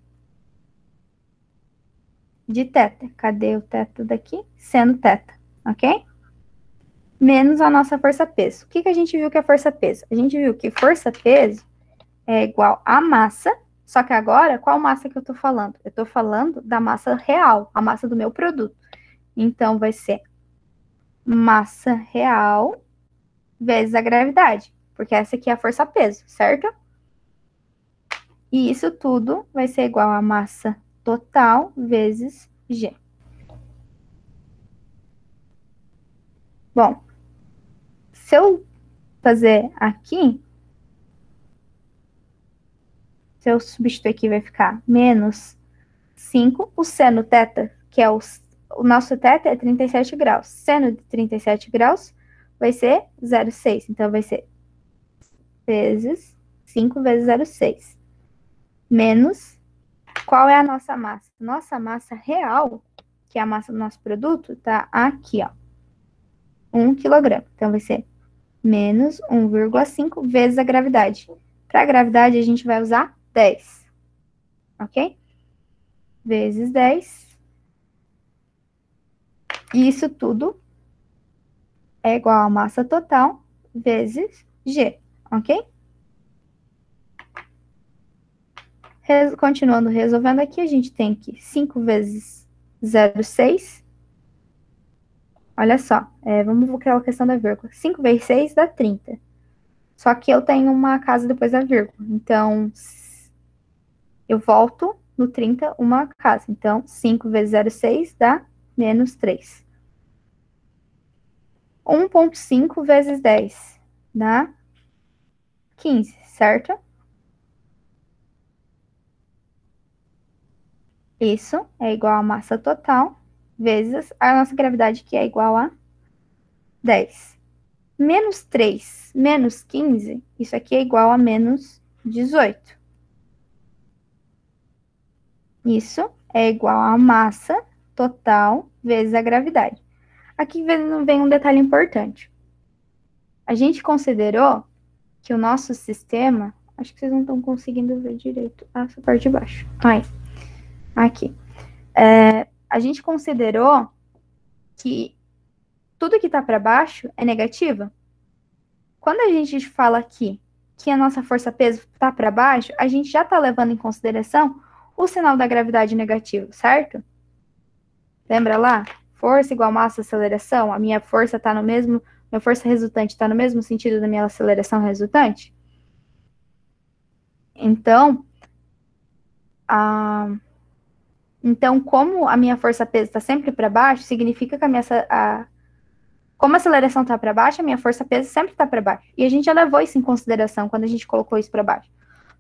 de θ. Cadê o θ daqui? Seno θ, ok? Menos a nossa força-peso. O que a gente viu que é força-peso? A gente viu que força-peso é igual a massa, só que agora, qual massa que eu tô falando? Eu tô falando da massa real, a massa do meu produto. Então, vai ser massa real vezes a gravidade, porque essa aqui é a força-peso, certo? E isso tudo vai ser igual a massa total vezes G. Bom, se eu fazer aqui, se eu substituir aqui, vai ficar menos 5, o seno θ, que é o nosso θ é 37 graus. Seno de 37 graus vai ser 0,6. Então, vai ser vezes 5 vezes 0,6. Menos, qual é a nossa massa? Nossa massa real, que é a massa do nosso produto, tá aqui, ó. 1 quilograma. Então, vai ser menos 1,5 vezes a gravidade. Para a gravidade, a gente vai usar 10. Ok? Vezes 10. E isso tudo é igual a massa total vezes G, ok? Continuando resolvendo aqui, a gente tem que 5 vezes 0,6. Olha só, vamos ver a questão da vírgula. 5 vezes 6 dá 30. Só que eu tenho uma casa depois da vírgula. Então, eu volto no 30 uma casa. Então, 5 vezes 0,6 dá menos 3. 1,5 vezes 10 dá 15, certo? Isso é igual a massa total vezes a nossa gravidade, que é igual a 10. Menos 3 menos 15, isso aqui é igual a menos 18. Isso é igual a massa total vezes a gravidade. Aqui vem um detalhe importante. A gente considerou que o nosso sistema... Acho que vocês não estão conseguindo ver direito essa parte de baixo. Aí, aqui. A gente considerou que tudo que está para baixo é negativa. Quando a gente fala aqui que a nossa força-peso está para baixo, a gente já está levando em consideração o sinal da gravidade negativo, certo? Lembra lá? Força igual massa, aceleração. A minha força está no mesmo... Minha força resultante está no mesmo sentido da minha aceleração resultante? Então, como a minha força-peso está sempre para baixo, significa que como a aceleração está para baixo, a minha força-peso sempre está para baixo. E a gente já levou isso em consideração quando a gente colocou isso para baixo.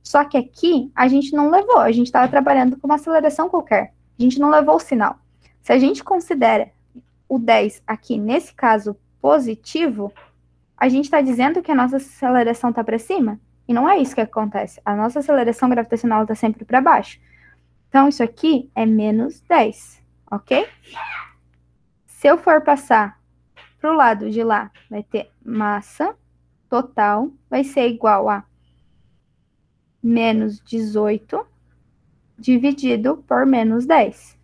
Só que aqui, a gente não levou. A gente estava trabalhando com uma aceleração qualquer. A gente não levou o sinal. Se a gente considera o 10 aqui, nesse caso, positivo, a gente está dizendo que a nossa aceleração está para cima. E não é isso que acontece. A nossa aceleração gravitacional está sempre para baixo. Então, isso aqui é menos 10, ok? Se eu for passar para o lado de lá, vai ter massa total, vai ser igual a menos 18 dividido por menos 10.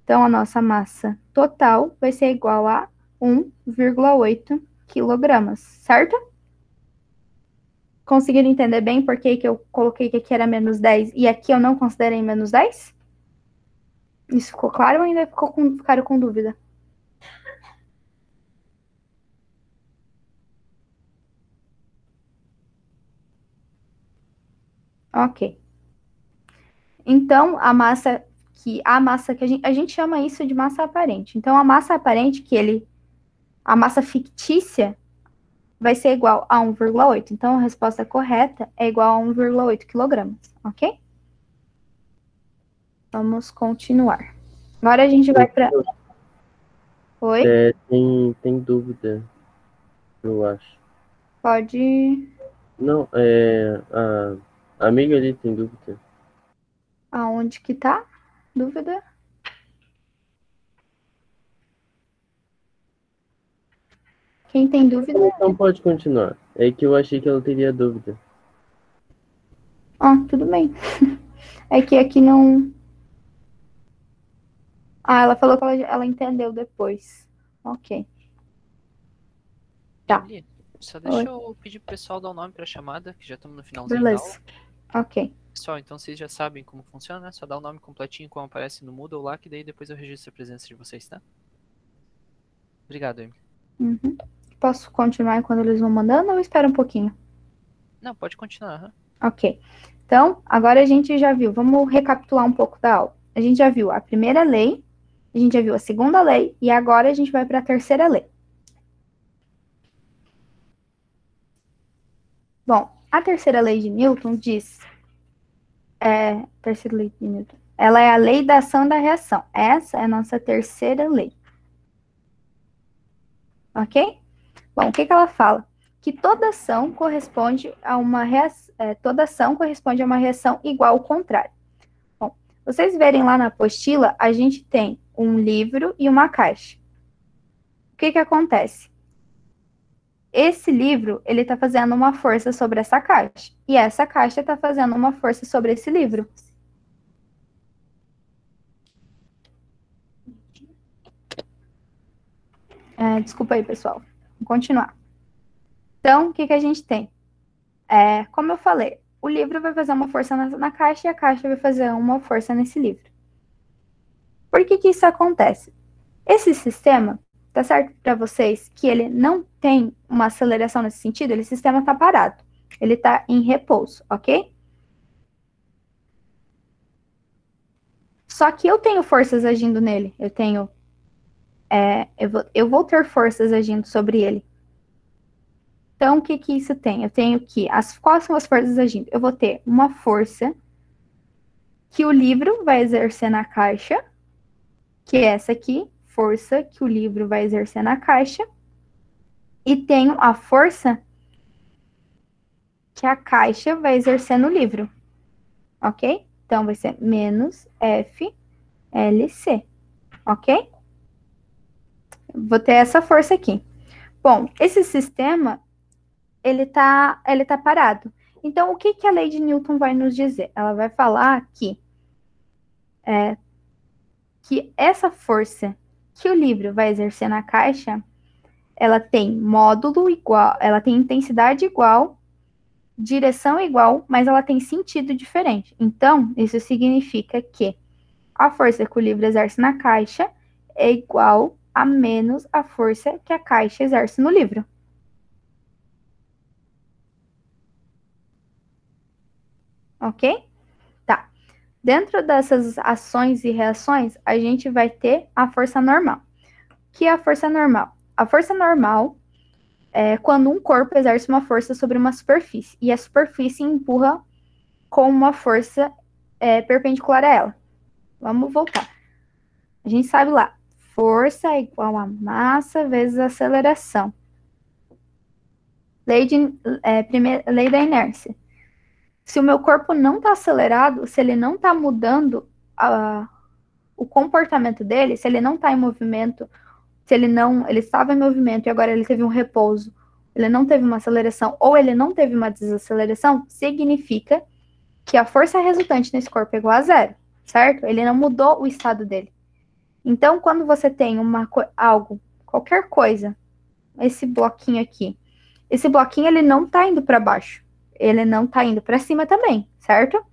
Então, a nossa massa total vai ser igual a 1,8 quilogramas, certo? Conseguiram entender bem por que eu coloquei que aqui era menos 10 e aqui eu não considerei menos 10? Isso ficou claro ou ainda ficaram com dúvida? Ok. Então, a massa que a gente chama isso de massa aparente. Então, a massa aparente a massa fictícia vai ser igual a 1,8. Então, a resposta correta é igual a 1,8 quilogramas, ok? Vamos continuar. Agora a gente vai para... Oi? Tem dúvida, eu acho. Pode... Não, a amiga ali tem dúvida. Aonde que tá? Dúvida? Quem tem dúvida? Então pode continuar. É que eu achei que ela teria dúvida. Ah, tudo bem. É que aqui não. Ah, ela falou que ela entendeu depois. Ok. Tá. Emily, só Oi. deixa eu pedir pro pessoal dar o nome pra chamada, que já estamos no finalzinho da aula. Beleza. Ok. Pessoal, então vocês já sabem como funciona, né? Só dá o nome completinho como aparece no Moodle lá, que daí depois eu registro a presença de vocês, tá? Obrigado, Emily. Uhum. Posso continuar quando eles vão mandando ou espera um pouquinho? Não, pode continuar. Aham. Ok. Então, agora a gente já viu. Vamos recapitular um pouco da aula. A gente já viu a primeira lei, a gente já viu a segunda lei, e agora a gente vai para a terceira lei. Bom, a terceira lei de Newton diz. Terceira lei de Newton. Ela é a lei da ação e da reação. Essa é a nossa terceira lei. Ok? Bom, o que ela fala? Que toda ação corresponde a uma reação, toda ação corresponde a uma reação igual ao contrário. Bom, vocês verem lá na apostila, a gente tem um livro e uma caixa. O que acontece? Esse livro, ele está fazendo uma força sobre essa caixa. E essa caixa está fazendo uma força sobre esse livro. Desculpa aí, pessoal. Vamos continuar. Então, o que a gente tem? Como eu falei, o livro vai fazer uma força na caixa e a caixa vai fazer uma força nesse livro. Por que isso acontece? Esse sistema, tá certo para vocês que ele não tem uma aceleração nesse sentido? Esse sistema está parado. Ele está em repouso, ok? Só que eu tenho forças agindo nele. Eu vou ter forças agindo sobre ele. Então, o que isso tem? Eu tenho que... Quais são as forças agindo? Eu vou ter uma força que o livro vai exercer na caixa, que é essa aqui, força que o livro vai exercer na caixa, e tenho a força que a caixa vai exercer no livro, ok? Então, vai ser menos FLC, ok? Vou ter essa força aqui. Bom, esse sistema, ele tá parado. Então, o que a lei de Newton vai nos dizer? Ela vai falar que essa força que o livro vai exercer na caixa, ela tem módulo igual, ela tem intensidade igual, direção igual, mas ela tem sentido diferente. Então, isso significa que a força que o livro exerce na caixa é igual a menos a força que a caixa exerce no livro. Ok? Tá. Dentro dessas ações e reações, a gente vai ter a força normal. O que é a força normal? A força normal é quando um corpo exerce uma força sobre uma superfície e a superfície empurra com uma força perpendicular a ela. Vamos voltar. A gente sabe lá, força é igual a massa vezes aceleração. Lei da inércia. Se o meu corpo não está acelerado, se ele não está mudando o comportamento dele, se ele não está em movimento, se ele estava em movimento e agora ele teve um repouso, ele não teve uma aceleração ou ele não teve uma desaceleração, significa que a força resultante nesse corpo é igual a zero, certo? Ele não mudou o estado dele. Então, quando você tem qualquer coisa, esse bloquinho aqui, esse bloquinho ele não está indo para baixo, ele não está indo para cima também, certo?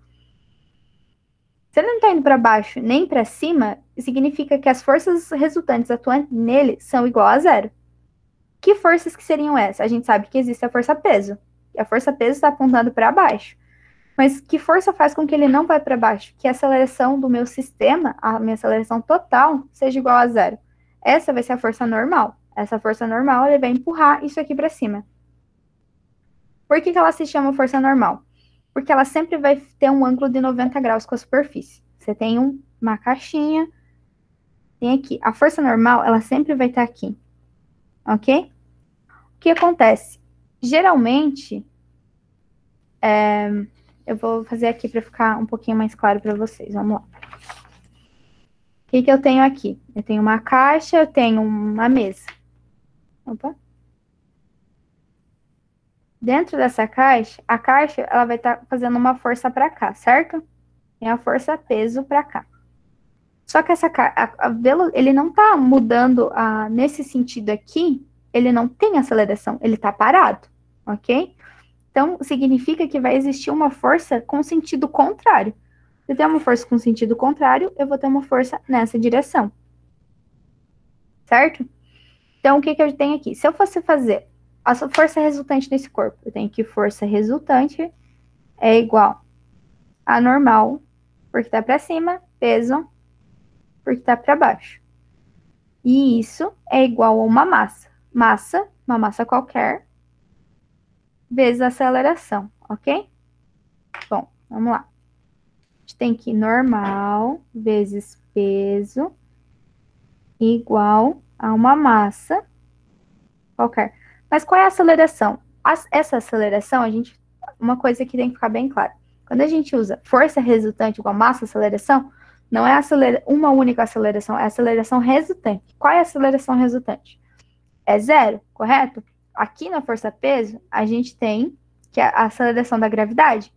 Se ele não está indo para baixo nem para cima, significa que as forças resultantes atuantes nele são igual a zero. Que forças que seriam essas? A gente sabe que existe a força-peso. E a força-peso está apontando para baixo. Mas que força faz com que ele não vá para baixo? Que a aceleração do meu sistema, a minha aceleração total, seja igual a zero. Essa vai ser a força normal. Essa força normal ele vai empurrar isso aqui para cima. Por que ela se chama força normal? Porque ela sempre vai ter um ângulo de 90 graus com a superfície. Você tem uma caixinha, tem aqui. A força normal, ela sempre vai estar aqui. Ok? O que acontece? Geralmente, Eu vou fazer aqui para ficar um pouquinho mais claro para vocês. Vamos lá. O que eu tenho aqui? Eu tenho uma caixa, eu tenho uma mesa. Opa. Dentro dessa caixa, a caixa ela vai estar fazendo uma força para cá, certo? Tem a força peso para cá. Só que essa ele não está mudando nesse sentido aqui, ele não tem aceleração, ele está parado, ok? Então, significa que vai existir uma força com sentido contrário. Se eu tenho uma força com sentido contrário, eu vou ter uma força nessa direção. Certo? Então, o que eu tenho aqui? Se eu fosse fazer a força resultante nesse corpo, eu tenho que força resultante é igual a normal, porque está para cima, peso, porque está para baixo. E isso é igual a uma massa. Massa, uma massa qualquer, vezes a aceleração, ok? Bom, vamos lá. A gente tem que normal vezes peso igual a uma massa qualquer. Mas qual é a aceleração? Essa aceleração, uma coisa que tem que ficar bem clara. Quando a gente usa força resultante igual massa aceleração, não é uma única aceleração, é a aceleração resultante. Qual é a aceleração resultante? É zero, correto? Aqui na força-peso, a gente tem que é a aceleração da gravidade.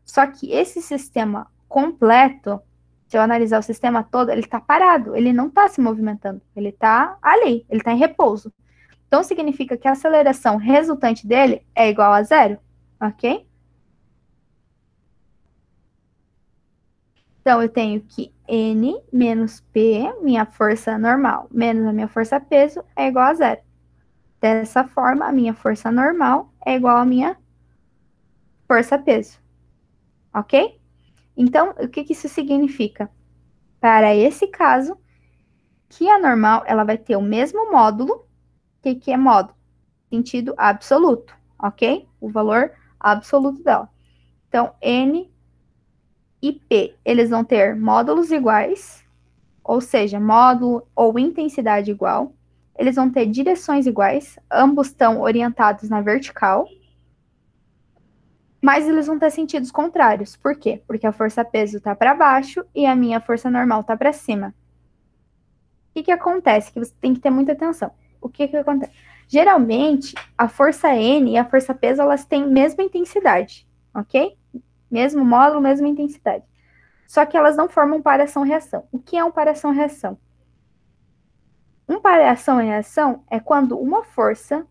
Só que esse sistema completo, se eu analisar o sistema todo, ele está parado, ele não está se movimentando, ele está ali, ele está em repouso. Então, significa que a aceleração resultante dele é igual a zero, ok? Então, eu tenho que N menos P, minha força normal, menos a minha força peso, é igual a zero. Dessa forma, a minha força normal é igual a minha força peso, ok? Então, o que isso significa? Para esse caso, que a normal, ela vai ter o mesmo módulo. O que é módulo? Sentido absoluto, ok? O valor absoluto dela. Então, N e P, eles vão ter módulos iguais, ou seja, módulo ou intensidade igual. Eles vão ter direções iguais, ambos estão orientados na vertical, mas eles vão ter sentidos contrários. Por quê? Porque a força-peso está para baixo e a minha força normal está para cima. O que acontece? Que você tem que ter muita atenção. O que acontece? Geralmente, a força N e a força peso, elas têm mesma intensidade, ok? Mesmo módulo, mesma intensidade. Só que elas não formam para-ação-reação. O que é um para-ação-reação? Um para-ação-reação é quando uma força,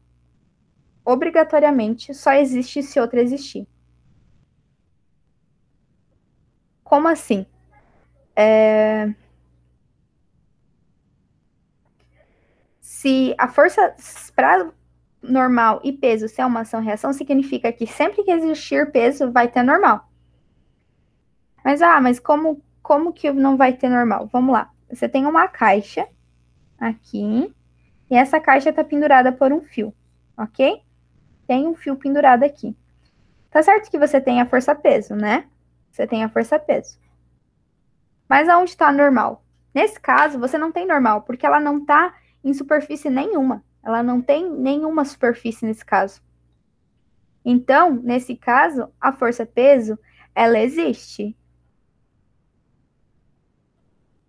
obrigatoriamente, só existe se outra existir. Como assim? Se a força para normal e peso ser uma ação-reação, significa que sempre que existir peso, vai ter normal. Mas como que não vai ter normal? Vamos lá. Você tem uma caixa aqui, e essa caixa está pendurada por um fio, ok? Tem um fio pendurado aqui. Tá certo que você tem a força-peso, né? Você tem a força-peso. Mas aonde está normal? Nesse caso, você não tem normal, porque ela não está em superfície nenhuma. Ela não tem nenhuma superfície nesse caso. Então, nesse caso, a força-peso, ela existe.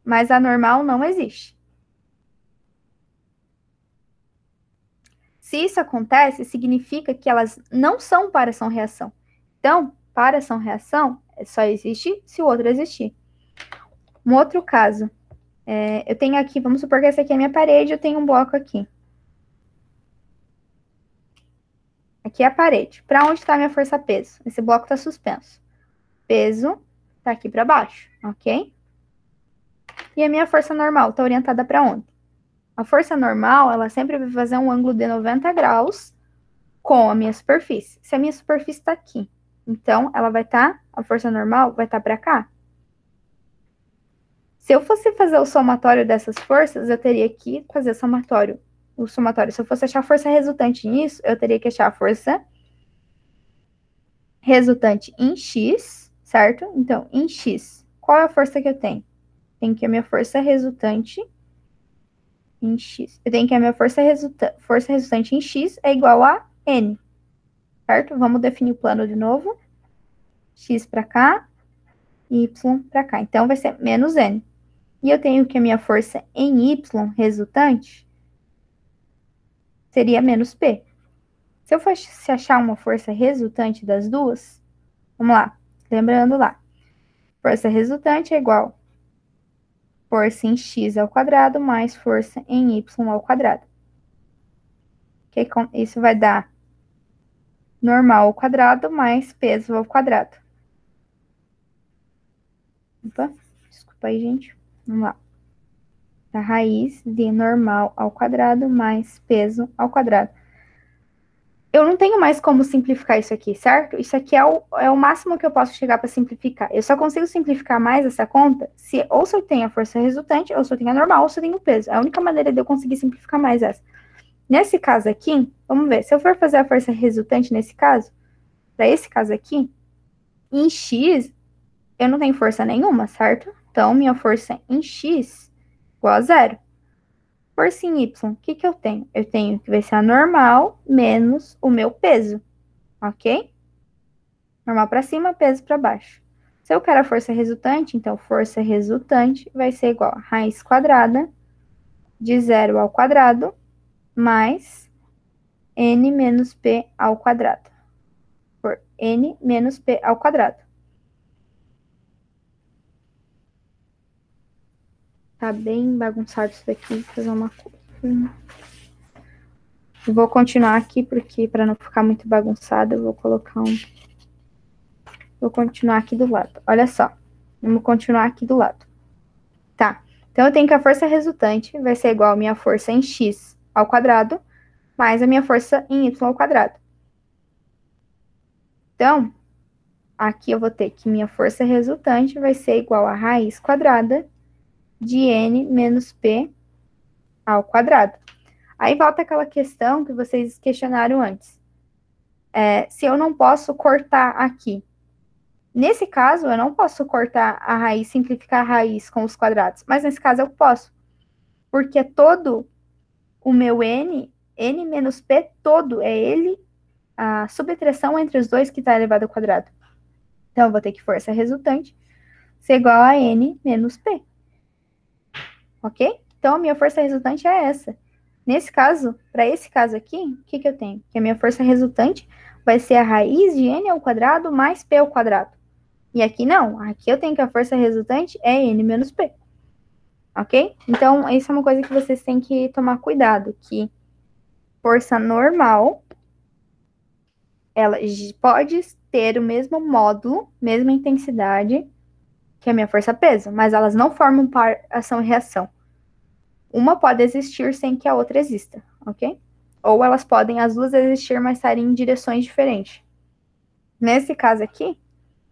Mas a normal não existe. Se isso acontece, significa que elas não são para-ação-reação. Então, para-ação-reação só existe se o outro existir. Um outro caso. Eu tenho aqui, vamos supor que essa aqui é a minha parede, eu tenho um bloco aqui. Aqui é a parede. Para onde está a minha força-peso? Esse bloco está suspenso. Peso está aqui para baixo, ok? E a minha força normal está orientada para onde? A força normal, ela sempre vai fazer um ângulo de 90 graus com a minha superfície. Se a minha superfície está aqui, então ela vai estar, a força normal vai estar para cá. Se eu fosse fazer o somatório dessas forças, eu teria que fazer o somatório. Se eu fosse achar a força resultante nisso, eu teria que achar a força resultante em X, certo? Então, em X, qual é a força que eu tenho? Tem que a minha força resultante em X. Eu tenho que a minha força resultante em X é igual a N, certo? Vamos definir o plano de novo. x para cá e y para cá. Então, vai ser menos n. E eu tenho que a minha força em y resultante seria menos p. Se eu fosse achar uma força resultante das duas, vamos lá, lembrando lá, força resultante é igual força em x ao quadrado mais força em y ao quadrado. Isso vai dar normal ao quadrado mais peso ao quadrado. Opa, desculpa aí, gente. Vamos lá. A raiz de normal ao quadrado mais peso ao quadrado. Eu não tenho mais como simplificar isso aqui, certo? Isso aqui é o máximo que eu posso chegar para simplificar. Eu só consigo simplificar mais essa conta se eu tenho a força resultante, ou se eu tenho a normal, ou se eu tenho o peso. É a única maneira de eu conseguir simplificar mais essa. Nesse caso aqui, vamos ver. Se eu for fazer a força resultante nesse caso, para esse caso aqui, em x, eu não tenho força nenhuma, certo? Então, minha força em x igual a zero. Força em y, o que eu tenho? Eu tenho que vai ser a normal menos o meu peso, ok? Normal para cima, peso para baixo. Se eu quero a força resultante, então força resultante vai ser igual a raiz quadrada de 0 ao quadrado mais n menos p ao quadrado. Por n menos p ao quadrado. Tá bem bagunçado isso daqui, vou fazer uma coisa. Eu vou continuar aqui, porque para não ficar muito bagunçado, eu vou colocar Vou continuar aqui do lado. Olha só, vamos continuar aqui do lado. Tá, então eu tenho que a força resultante vai ser igual a minha força em x ao quadrado, mais a minha força em y ao quadrado. Então, aqui eu vou ter que minha força resultante vai ser igual a raiz quadrada de n menos p ao quadrado. Aí volta aquela questão que vocês questionaram antes. Se eu não posso cortar aqui. Nesse caso, eu não posso cortar a raiz, simplificar a raiz com os quadrados. Mas nesse caso eu posso. Porque todo o meu n menos p todo é ele, a subtração entre os dois que está elevado ao quadrado. Então, eu vou ter que força resultante ser igual a n menos p. Ok? Então, a minha força resultante é essa. Nesse caso, para esse caso aqui, o que eu tenho? Que a minha força resultante vai ser a raiz de n ao quadrado mais p ao quadrado. E aqui não. Aqui eu tenho que a força resultante é n menos p. Ok? Então, isso é uma coisa que vocês têm que tomar cuidado, que força normal, ela pode ter o mesmo módulo, mesma intensidade que a minha força-peso, mas elas não formam par ação e reação. Uma pode existir sem que a outra exista, ok? Ou elas podem as duas existir, mas estarem em direções diferentes. Nesse caso aqui,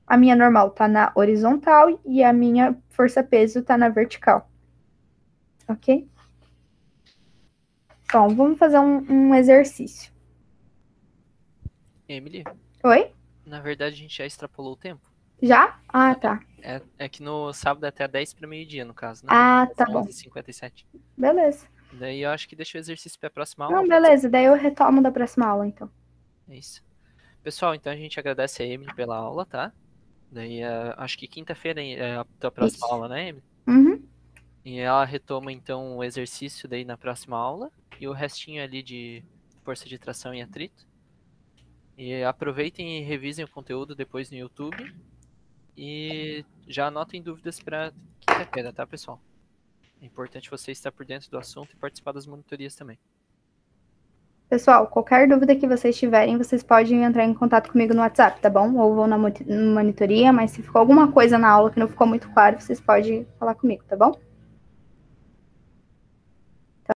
a minha normal está na horizontal e a minha força-peso está na vertical. Ok? Bom, vamos fazer um exercício. Emily, Oi? na verdade a gente já extrapolou o tempo. Já? Ah, tá. É que no sábado é até 10 para meio-dia, no caso, né? Ah, tá bom. 11h57. Beleza. Daí eu acho que deixa o exercício para a próxima aula. Não, beleza. Daí eu retomo da próxima aula, então. É isso. Pessoal, então a gente agradece a Emily pela aula, tá? Daí acho que quinta-feira é a tua próxima aula, né, Emily? Uhum. E ela retoma então o exercício daí na próxima aula e o restinho ali de força de tração e atrito. E aproveitem e revisem o conteúdo depois no YouTube. E já anotem dúvidas para quinta-feira, tá, pessoal? É importante você estar por dentro do assunto e participar das monitorias também. Pessoal, qualquer dúvida que vocês tiverem, vocês podem entrar em contato comigo no WhatsApp, tá bom? Ou vou na monitoria, mas se ficou alguma coisa na aula que não ficou muito claro, vocês podem falar comigo, tá bom?